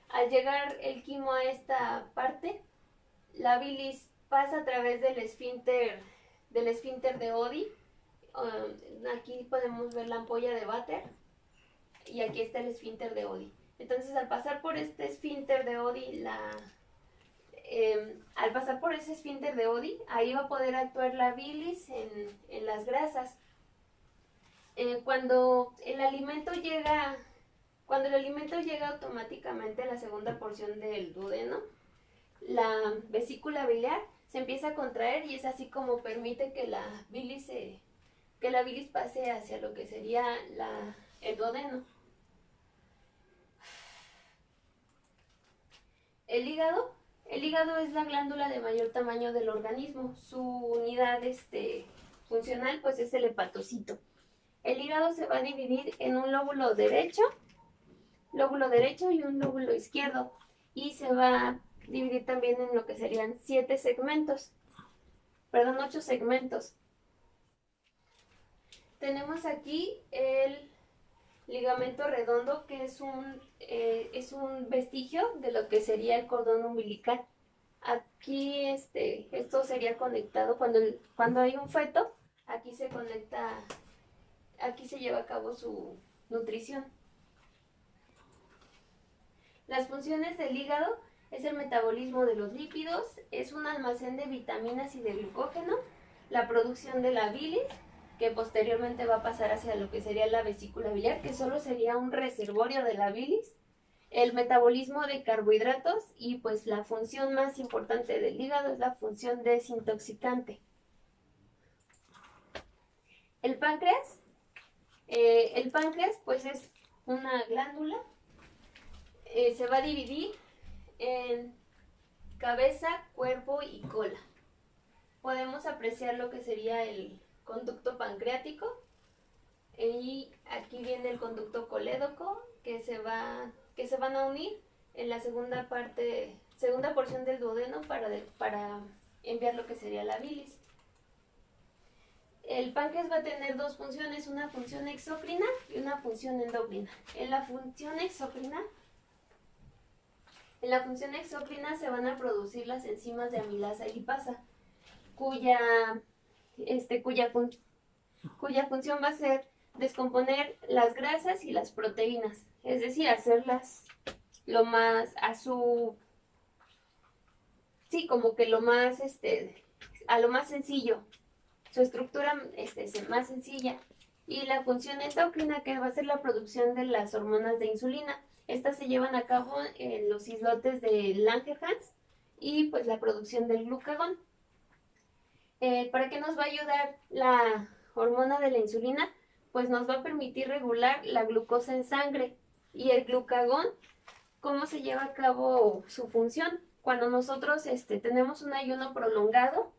Al llegar el quimo a esta parte, la bilis pasa a través del esfínter de Oddi. Aquí podemos ver la ampolla de Vater y aquí está el esfínter de Oddi. Entonces, al pasar por este esfínter de Oddi, al pasar por ese esfínter de Oddi, ahí va a poder actuar la bilis en las grasas. Cuando el alimento llega automáticamente a la segunda porción del duodeno, la vesícula biliar se empieza a contraer y es así como permite que la bilis pase hacia lo que sería el duodeno. El hígado es la glándula de mayor tamaño del organismo. Su unidad funcional pues es el hepatocito. El hígado se va a dividir en un lóbulo derecho y un lóbulo izquierdo, y se va a dividir también en lo que serían 8 segmentos. Tenemos aquí el ligamento redondo, que es un vestigio de lo que sería el cordón umbilical. Aquí esto sería conectado cuando hay un feto, aquí se conecta, aquí se lleva a cabo su nutrición. Las funciones del hígado es el metabolismo de los lípidos, es un almacén de vitaminas y de glucógeno, la producción de la bilis, que posteriormente va a pasar hacia lo que sería la vesícula biliar, que solo sería un reservorio de la bilis, el metabolismo de carbohidratos, y pues la función más importante del hígado es la función desintoxicante. El páncreas pues es una glándula. Se va a dividir en cabeza, cuerpo y cola. Podemos apreciar lo que sería el conducto pancreático, y aquí viene el conducto colédoco, que se van a unir en la segunda porción del duodeno para enviar lo que sería la bilis. El páncreas va a tener dos funciones, una función exócrina y una función endocrina. En la función exócrina se van a producir las enzimas de amilasa y lipasa, cuya función va a ser descomponer las grasas y las proteínas, es decir, hacerlas a lo más sencillo, su estructura más sencilla. Y la función endocrina, que va a ser la producción de las hormonas de insulina. Estas se llevan a cabo en los islotes de Langerhans, y pues la producción del glucagón. ¿Para qué nos va a ayudar la hormona de la insulina? Pues nos va a permitir regular la glucosa en sangre. Y el glucagón, ¿cómo se lleva a cabo su función? Cuando nosotros tenemos un ayuno prolongado,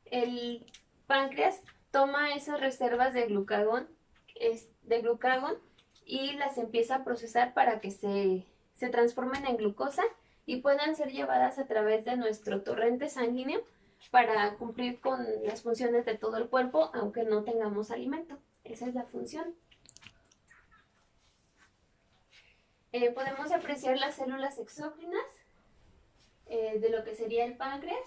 el páncreas toma esas reservas de glucagón y las empieza a procesar para que se transformen en glucosa y puedan ser llevadas a través de nuestro torrente sanguíneo para cumplir con las funciones de todo el cuerpo, aunque no tengamos alimento. Esa es la función. Podemos apreciar las células exócrinas de lo que sería el páncreas.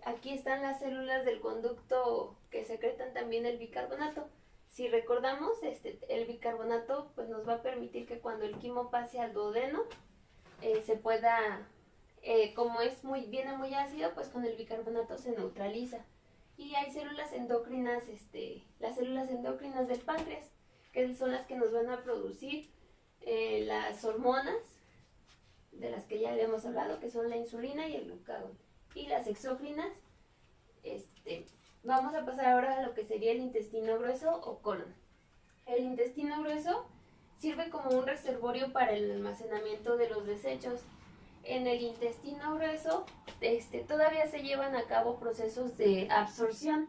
Aquí están las células del conducto que secretan también el bicarbonato. Si recordamos, el bicarbonato pues nos va a permitir que cuando el quimo pase al duodeno se pueda, como viene muy ácido, pues con el bicarbonato se neutraliza. Y hay células endocrinas, las células endocrinas del páncreas, que son las que nos van a producir las hormonas de las que ya habíamos hablado, que son la insulina y el glucagón. Y las exócrinas, vamos a pasar ahora a lo que sería el intestino grueso o colon. El intestino grueso sirve como un reservorio para el almacenamiento de los desechos. En el intestino grueso todavía se llevan a cabo procesos de absorción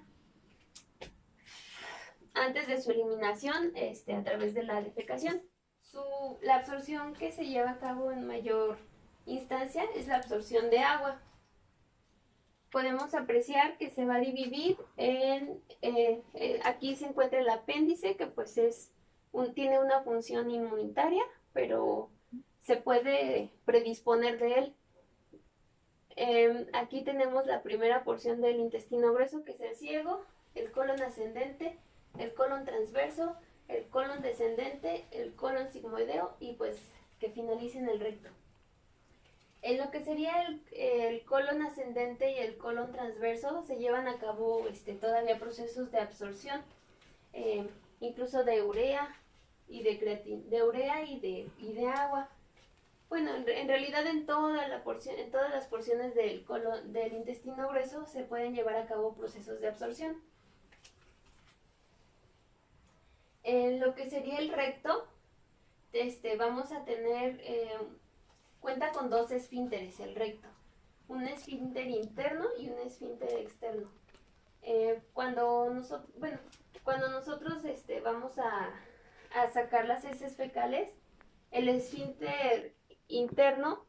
antes de su eliminación a través de la defecación. La absorción que se lleva a cabo en mayor instancia es la absorción de agua. Podemos apreciar que se va a dividir aquí se encuentra el apéndice, que pues tiene una función inmunitaria, pero se puede predisponer de él. Aquí tenemos la primera porción del intestino grueso, que es el ciego, el colon ascendente, el colon transverso, el colon descendente, el colon sigmoideo, y pues que finalice en el recto. En lo que sería el colon ascendente y el colon transverso se llevan a cabo todavía procesos de absorción, incluso de urea y de urea y de agua. Bueno, en realidad en en todas las porciones del intestino grueso se pueden llevar a cabo procesos de absorción. En lo que sería el recto, vamos a tener, cuenta con dos esfínteres, el recto, un esfínter interno y un esfínter externo. Cuando nosotros vamos a sacar las heces fecales, el esfínter interno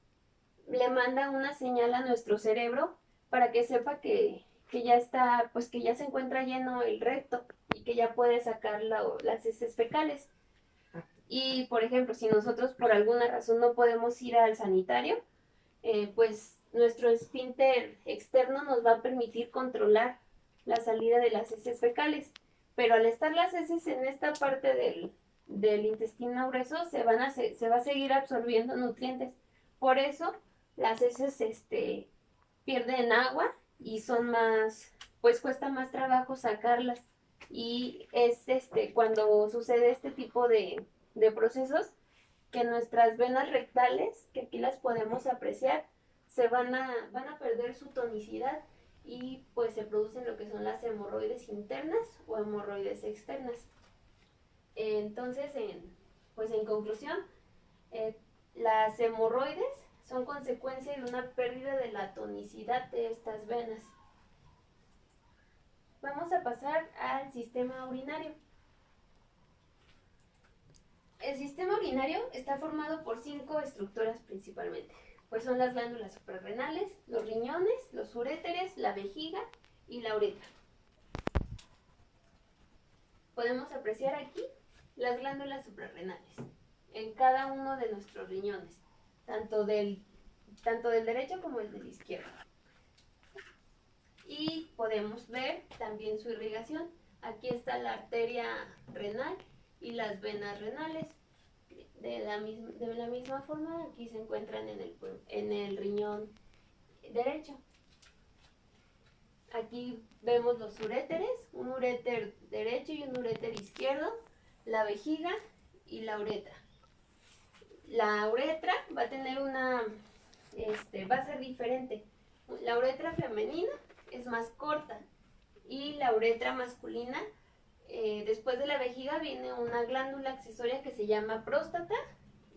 le manda una señal a nuestro cerebro para que sepa que ya está, pues que ya se encuentra lleno el recto y que ya puede sacar las heces fecales. Y, por ejemplo, si nosotros por alguna razón no podemos ir al sanitario, pues nuestro esfínter externo nos va a permitir controlar la salida de las heces fecales. Pero al estar las heces en esta parte del intestino grueso, se va a seguir absorbiendo nutrientes. Por eso las heces pierden agua y son más, pues cuesta más trabajo sacarlas. Y es cuando sucede este tipo de procesos que nuestras venas rectales, que aquí las podemos apreciar, van a perder su tonicidad y pues se producen lo que son las hemorroides internas o hemorroides externas. Entonces, pues en conclusión, las hemorroides son consecuencia de una pérdida de la tonicidad de estas venas. Vamos a pasar al sistema urinario. El sistema urinario está formado por 5 estructuras principalmente, pues son las glándulas suprarrenales, los riñones, los uréteres, la vejiga y la uretra. Podemos apreciar aquí las glándulas suprarrenales en cada uno de nuestros riñones, tanto del derecho como el del izquierdo. Y podemos ver también su irrigación. Aquí está la arteria renal y las venas renales. De la misma forma, aquí se encuentran en el riñón derecho. Aquí vemos los uréteres, un uréter derecho y un uréter izquierdo, la vejiga y la uretra. La uretra va a tener va a ser diferente. La uretra femenina es más corta y la uretra masculina, después de la vejiga viene una glándula accesoria que se llama próstata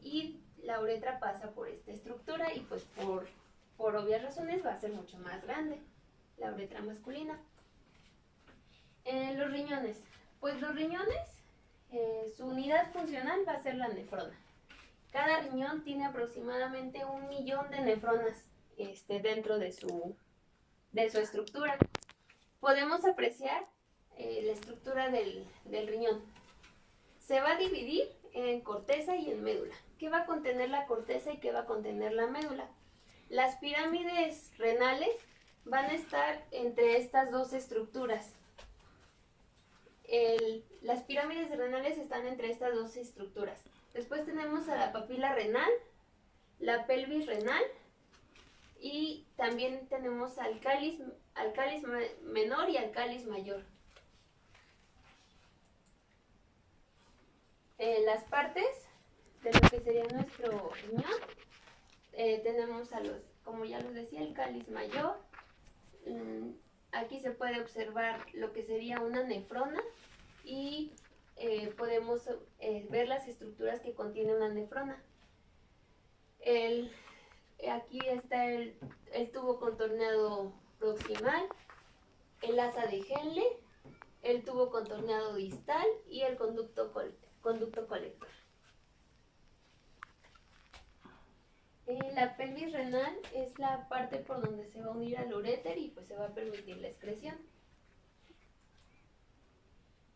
y la uretra pasa por esta estructura y pues por obvias razones va a ser mucho más grande la uretra masculina. Los riñones. Pues los riñones, su unidad funcional va a ser la nefrona. Cada riñón tiene aproximadamente 1 millón de nefronas dentro de su estructura. Podemos apreciar la estructura del riñón. Se va a dividir en corteza y en médula. ¿Qué va a contener la corteza y qué va a contener la médula? Las pirámides renales van a estar entre estas dos estructuras. Las pirámides renales están entre estas dos estructuras. Después tenemos a la papila renal, la pelvis renal y también tenemos al cáliz menor y al cáliz mayor. Las partes de lo que sería nuestro riñón, tenemos como ya les decía, el cáliz mayor. Aquí se puede observar lo que sería una nefrona y podemos ver las estructuras que contiene una nefrona. Aquí está el tubo contorneado proximal, el asa de Henle, el tubo contorneado distal y el conducto colector. La pelvis renal es la parte por donde se va a unir al uréter y pues se va a permitir la excreción.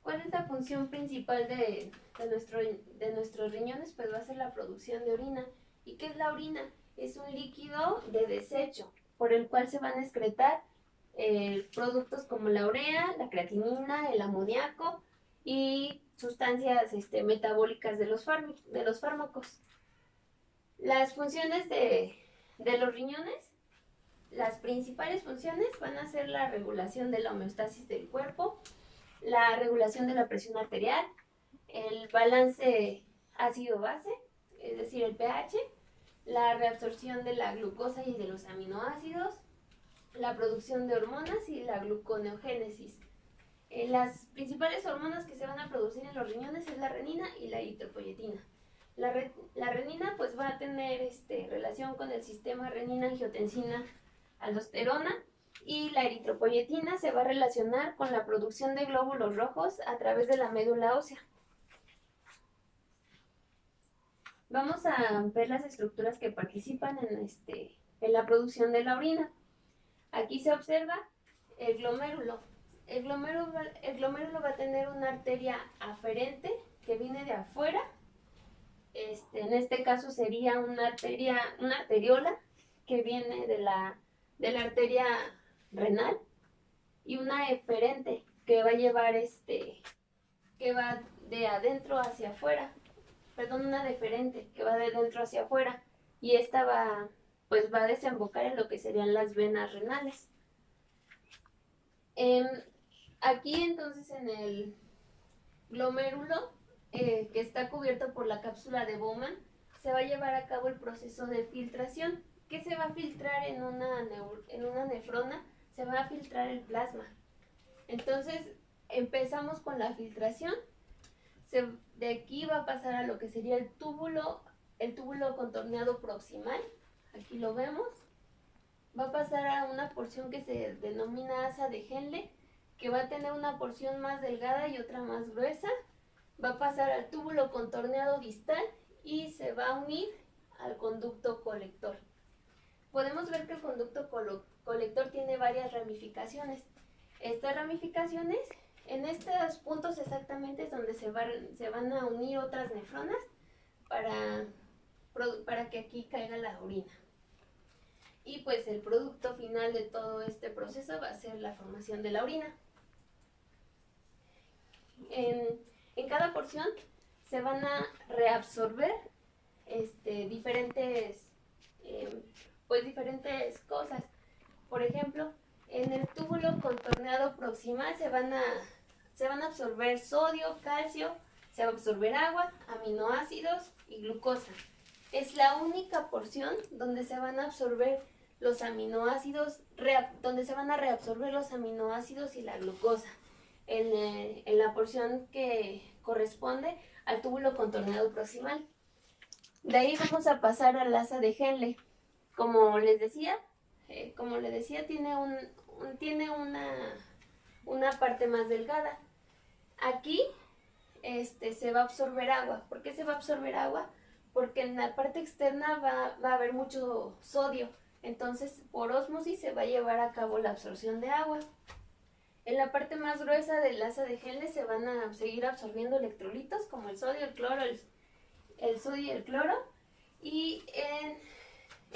¿Cuál es la función principal de nuestros riñones? Pues va a ser la producción de orina. ¿Y qué es la orina? Es un líquido de desecho por el cual se van a excretar productos como la urea, la creatinina, el amoníaco y sustancias metabólicas de los fármacos. Las funciones de de los riñones, las principales funciones van a ser la regulación de la homeostasis del cuerpo, la regulación de la presión arterial, el balance ácido-base, es decir, el pH, la reabsorción de la glucosa y de los aminoácidos, la producción de hormonas y la gluconeogénesis. Las principales hormonas que se van a producir en los riñones es la renina y la eritropoyetina. La renina pues va a tener relación con el sistema renina-angiotensina-aldosterona, y la eritropoyetina se va a relacionar con la producción de glóbulos rojos a través de la médula ósea. Vamos a ver las estructuras que participan en la producción de la orina. Aquí se observa el glomérulo. El glomérulo va a tener una arteria aferente que viene de afuera. En este caso sería una arteriola que viene de la arteria renal, y una eferente que va a llevar que va de adentro hacia afuera. Perdón, una deferente que va de dentro hacia afuera, y esta va a desembocar en lo que serían las venas renales. Aquí entonces en el glomérulo, que está cubierto por la cápsula de Bowman, se va a llevar a cabo el proceso de filtración. ¿Qué se va a filtrar en una nefrona? Se va a filtrar el plasma. Entonces empezamos con la filtración. De aquí va a pasar a lo que sería el túbulo contorneado proximal. Aquí lo vemos. Va a pasar a una porción que se denomina asa de Henle, que va a tener una porción más delgada y otra más gruesa. Va a pasar al túbulo contorneado distal y se va a unir al conducto colector. Podemos ver que el conducto colector tiene varias ramificaciones. Estas ramificaciones, en estos puntos exactamente es donde se van a unir otras nefronas para que aquí caiga la orina. Y pues el producto final de todo este proceso va a ser la formación de la orina. En cada porción se van a reabsorber diferentes cosas. Por ejemplo, en el túbulo contorneado proximal se van a absorber sodio, calcio, se va a absorber agua, aminoácidos y glucosa. Es la única porción donde se van a absorber los aminoácidos, donde se van a reabsorber los aminoácidos y la glucosa, en la porción que corresponde al túbulo contorneado proximal. De ahí vamos a pasar al asa de Henle. Como les decía, tiene una parte más delgada. Aquí se va a absorber agua. ¿Por qué se va a absorber agua? Porque en la parte externa va a haber mucho sodio. Entonces, por ósmosis se va a llevar a cabo la absorción de agua. En la parte más gruesa del asa de Henle se van a seguir absorbiendo electrolitos como el sodio, el cloro, el sodio y el cloro. Y en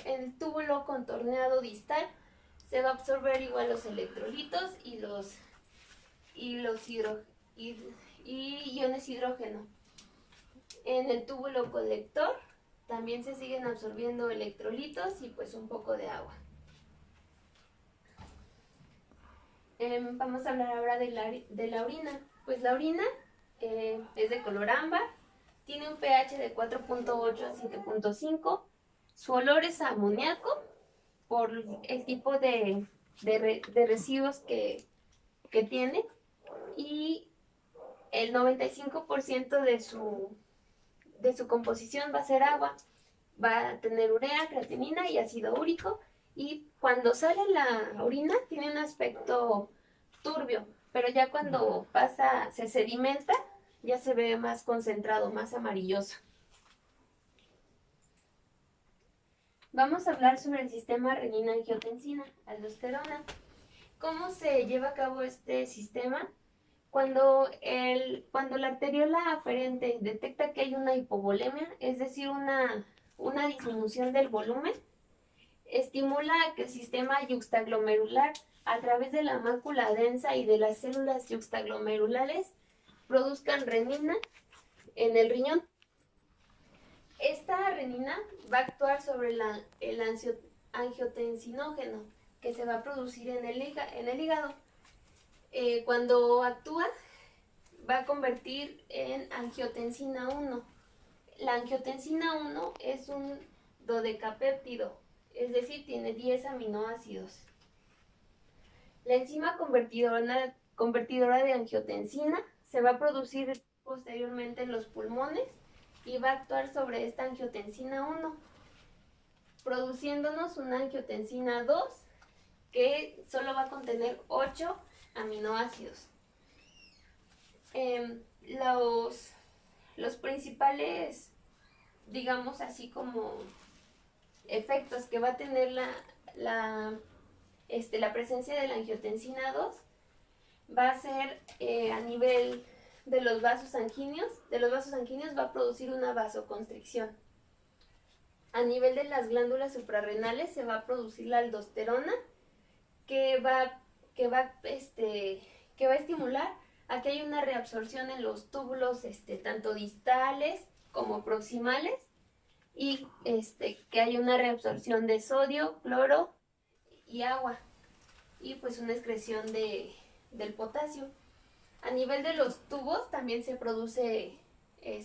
el túbulo contorneado distal se va a absorber igual los electrolitos y iones hidrógeno. En el túbulo colector también se siguen absorbiendo electrolitos y pues un poco de agua. Vamos a hablar ahora de la orina. Pues la orina es de color ámbar, tiene un pH de 4.8 a 7.5, su olor es a amoníaco por el tipo de residuos que tiene, y el 95% de su composición va a ser agua. Va a tener urea, creatinina y ácido úrico, y cuando sale la orina tiene un aspecto turbio, pero ya cuando se sedimenta, ya se ve más concentrado, más amarilloso. Vamos a hablar sobre el sistema renina-angiotensina-aldosterona. ¿Cómo se lleva a cabo este sistema? Cuando la arteriola aferente detecta que hay una hipovolemia, es decir, una disminución del volumen, estimula a que el sistema yuxtaglomerular, a través de la mácula densa y de las células yuxtaglomerulares, produzcan renina en el riñón. Esta renina va a actuar sobre el angiotensinógeno que se va a producir en el hígado. Cuando actúa, va a convertir en angiotensina 1. La angiotensina 1 es un dodecapéptido, es decir, tiene 10 aminoácidos. La enzima convertidora de angiotensina se va a producir posteriormente en los pulmones y va a actuar sobre esta angiotensina 1, produciéndonos una angiotensina 2 que solo va a contener 8 aminoácidos. Los principales, digamos así como efectos que va a tener la presencia de la angiotensina 2 va a ser a nivel de los vasos sanguíneos. De los vasos sanguíneos va a producir una vasoconstricción. A nivel de las glándulas suprarrenales se va a producir la aldosterona que va a estimular a que haya una reabsorción en los túbulos tanto distales como proximales y que haya una reabsorción de sodio, cloro y agua y pues una excreción del potasio. A nivel de los tubos también se produce,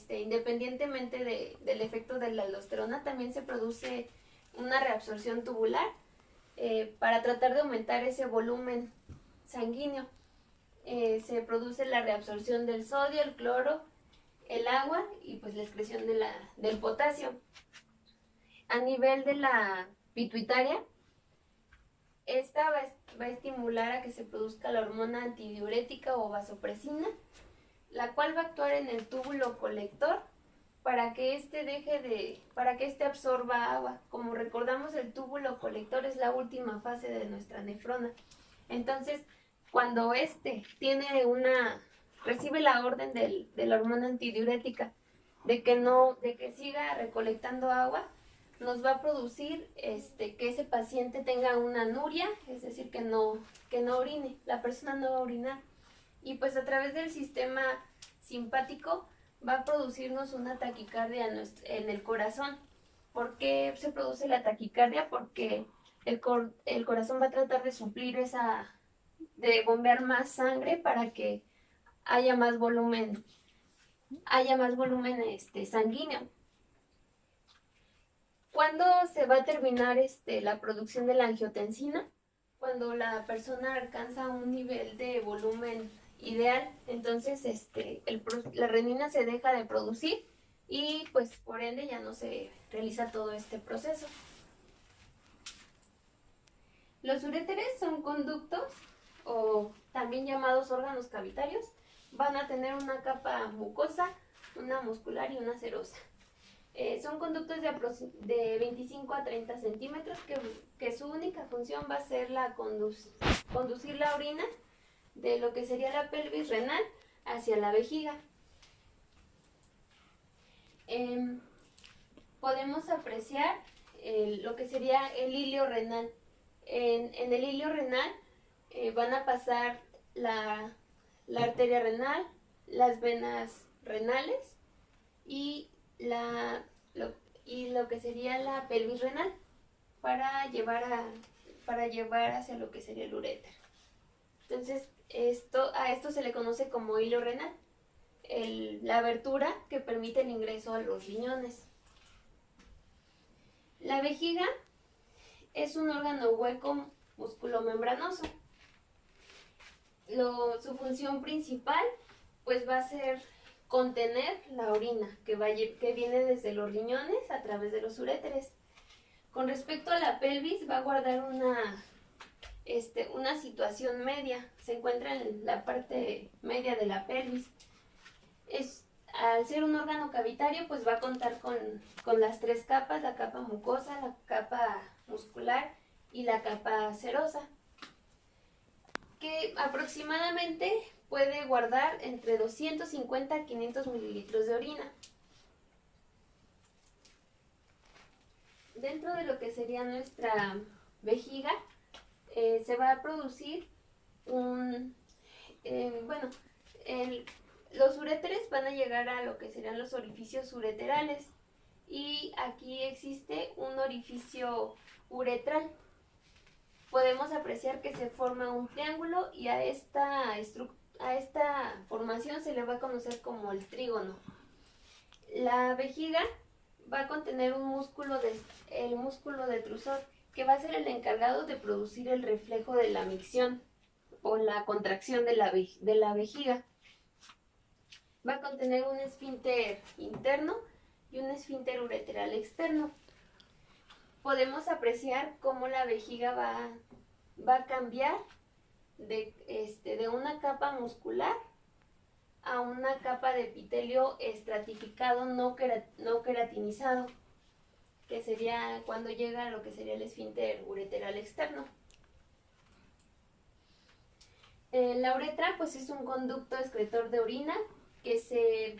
independientemente del efecto de la aldosterona, también se produce una reabsorción tubular para tratar de aumentar ese volumen sanguíneo. Se produce la reabsorción del sodio, el cloro, el agua y pues la excreción del potasio. A nivel de la pituitaria, esta va a estimular a que se produzca la hormona antidiurética o vasopresina, la cual va a actuar en el túbulo colector para que éste absorba agua. Como recordamos, el túbulo colector es la última fase de nuestra nefrona. Entonces, cuando recibe la orden de la hormona antidiurética de que siga recolectando agua, nos va a producir que ese paciente tenga una anuria, es decir, que no orine, la persona no va a orinar. Y pues a través del sistema simpático va a producirnos una taquicardia en el corazón. ¿Por qué se produce la taquicardia? Porque el corazón va a tratar de suplir de bombear más sangre para que haya más volumen sanguíneo. ¿Cuándo se va a terminar la producción de la angiotensina? Cuando la persona alcanza un nivel de volumen ideal, entonces la renina se deja de producir y pues por ende ya no se realiza todo este proceso. Los uréteres son conductos o también llamados órganos cavitarios. Van a tener una capa mucosa, una muscular y una serosa. Son conductos de 25 a 30 centímetros que su única función va a ser conducir la orina de lo que sería la pelvis renal hacia la vejiga. Podemos apreciar lo que sería el hilio renal. En el hilio renal van a pasar la arteria renal, las venas renales y lo que sería la pelvis renal para llevar hacia lo que sería el uréter. Entonces a esto se le conoce como hilo renal, la abertura que permite el ingreso a los riñones. La vejiga es un órgano hueco musculomembranoso. Su función principal pues va a ser contener la orina que viene desde los riñones a través de los uréteres. Con respecto a la pelvis, va a guardar una situación media, se encuentra en la parte media de la pelvis. Al ser un órgano cavitario, pues va a contar con las tres capas, la capa mucosa, la capa muscular y la capa serosa, que aproximadamente puede guardar entre 250 a 500 mililitros de orina. Dentro de lo que sería nuestra vejiga, se va a producir los uréteres van a llegar a lo que serían los orificios ureterales y aquí existe un orificio uretral. Podemos apreciar que se forma un triángulo y a esta formación se le va a conocer como el trígono. La vejiga va a contener un músculo, el músculo detrusor, que va a ser el encargado de producir el reflejo de la micción o la contracción de la vejiga. Va a contener un esfínter interno y un esfínter uretral externo. Podemos apreciar cómo la vejiga va a cambiar de una capa muscular a una capa de epitelio estratificado no queratinizado, que sería cuando llega a lo que sería el esfínter uretral externo. La uretra pues es un conducto excretor de orina que se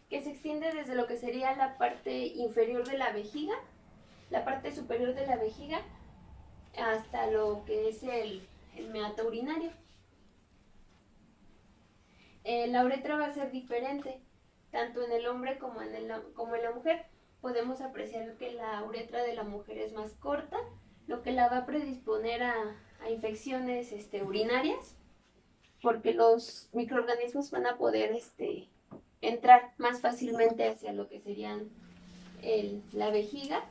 extiende desde lo que sería la parte inferior de la vejiga, la parte superior de la vejiga, hasta lo que es el meato urinario. La uretra va a ser diferente, tanto en el hombre como en la mujer. Podemos apreciar que la uretra de la mujer es más corta, lo que la va a predisponer a infecciones urinarias, porque los microorganismos van a poder entrar más fácilmente hacia lo que serían la vejiga.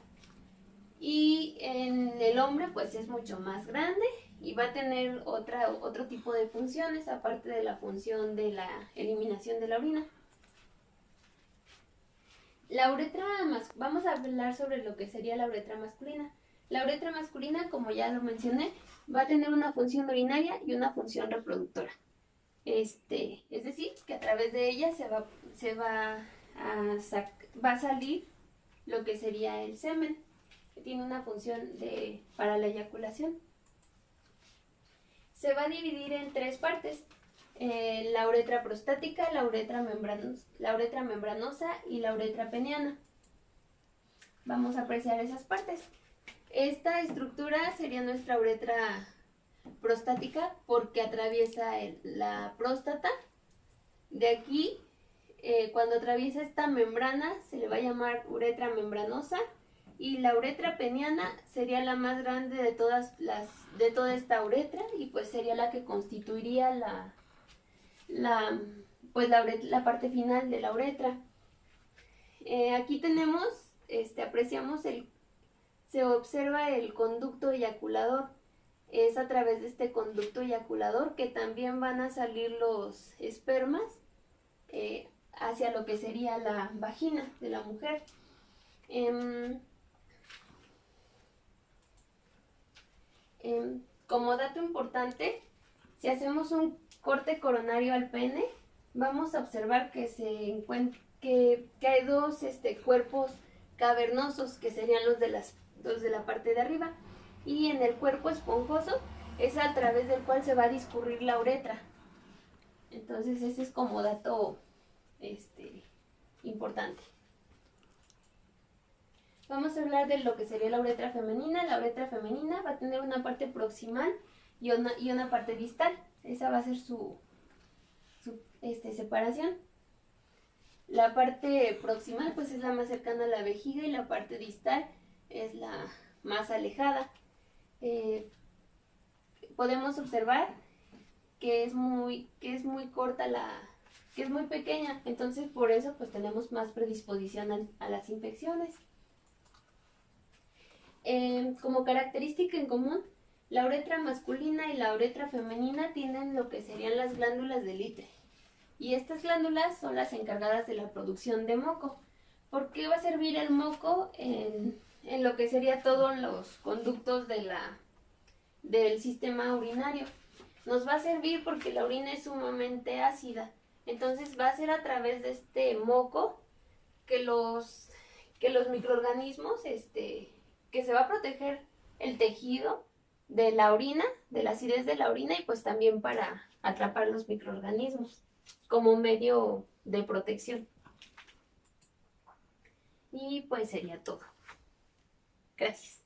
Y en el hombre pues es mucho más grande y va a tener otro tipo de funciones aparte de la función de la eliminación de la orina. La uretra vamos a hablar sobre lo que sería la uretra masculina. La uretra masculina, como ya lo mencioné, va a tener una función urinaria y una función reproductora. Es decir, que a través de ella va a salir lo que sería el semen, que tiene una función para la eyaculación. Se va a dividir en tres partes: la uretra prostática, la uretra membranosa y la uretra peniana. Vamos a apreciar esas partes. Esta estructura sería nuestra uretra prostática porque atraviesa la próstata. De aquí, cuando atraviesa esta membrana, se le va a llamar uretra membranosa, y la uretra peniana sería la más grande de toda esta uretra y pues sería la que constituiría la parte final de la uretra. Aquí tenemos, apreciamos se observa el conducto eyaculador. Es a través de este conducto eyaculador que también van a salir los espermas hacia lo que sería la vagina de la mujer. Como dato importante, si hacemos un corte coronario al pene, vamos a observar que hay dos cuerpos cavernosos, que serían los de la parte de arriba, y en el cuerpo esponjoso es a través del cual se va a discurrir la uretra. Entonces ese es como dato importante. Vamos a hablar de lo que sería la uretra femenina. La uretra femenina va a tener una parte proximal y una parte distal. Esa va a ser su separación. La parte proximal pues es la más cercana a la vejiga y la parte distal es la más alejada. Podemos observar que es muy corta que es muy pequeña, entonces por eso pues tenemos más predisposición a las infecciones. Como característica en común, la uretra masculina y la uretra femenina tienen lo que serían las glándulas de Litre. Y estas glándulas son las encargadas de la producción de moco. ¿Por qué va a servir el moco en lo que sería todos los conductos del sistema urinario? Nos va a servir porque la orina es sumamente ácida. Entonces va a ser a través de este moco que los microorganismos, que se va a proteger el tejido de la orina, de la acidez de la orina, y pues también para atrapar los microorganismos como medio de protección. Y pues sería todo. Gracias.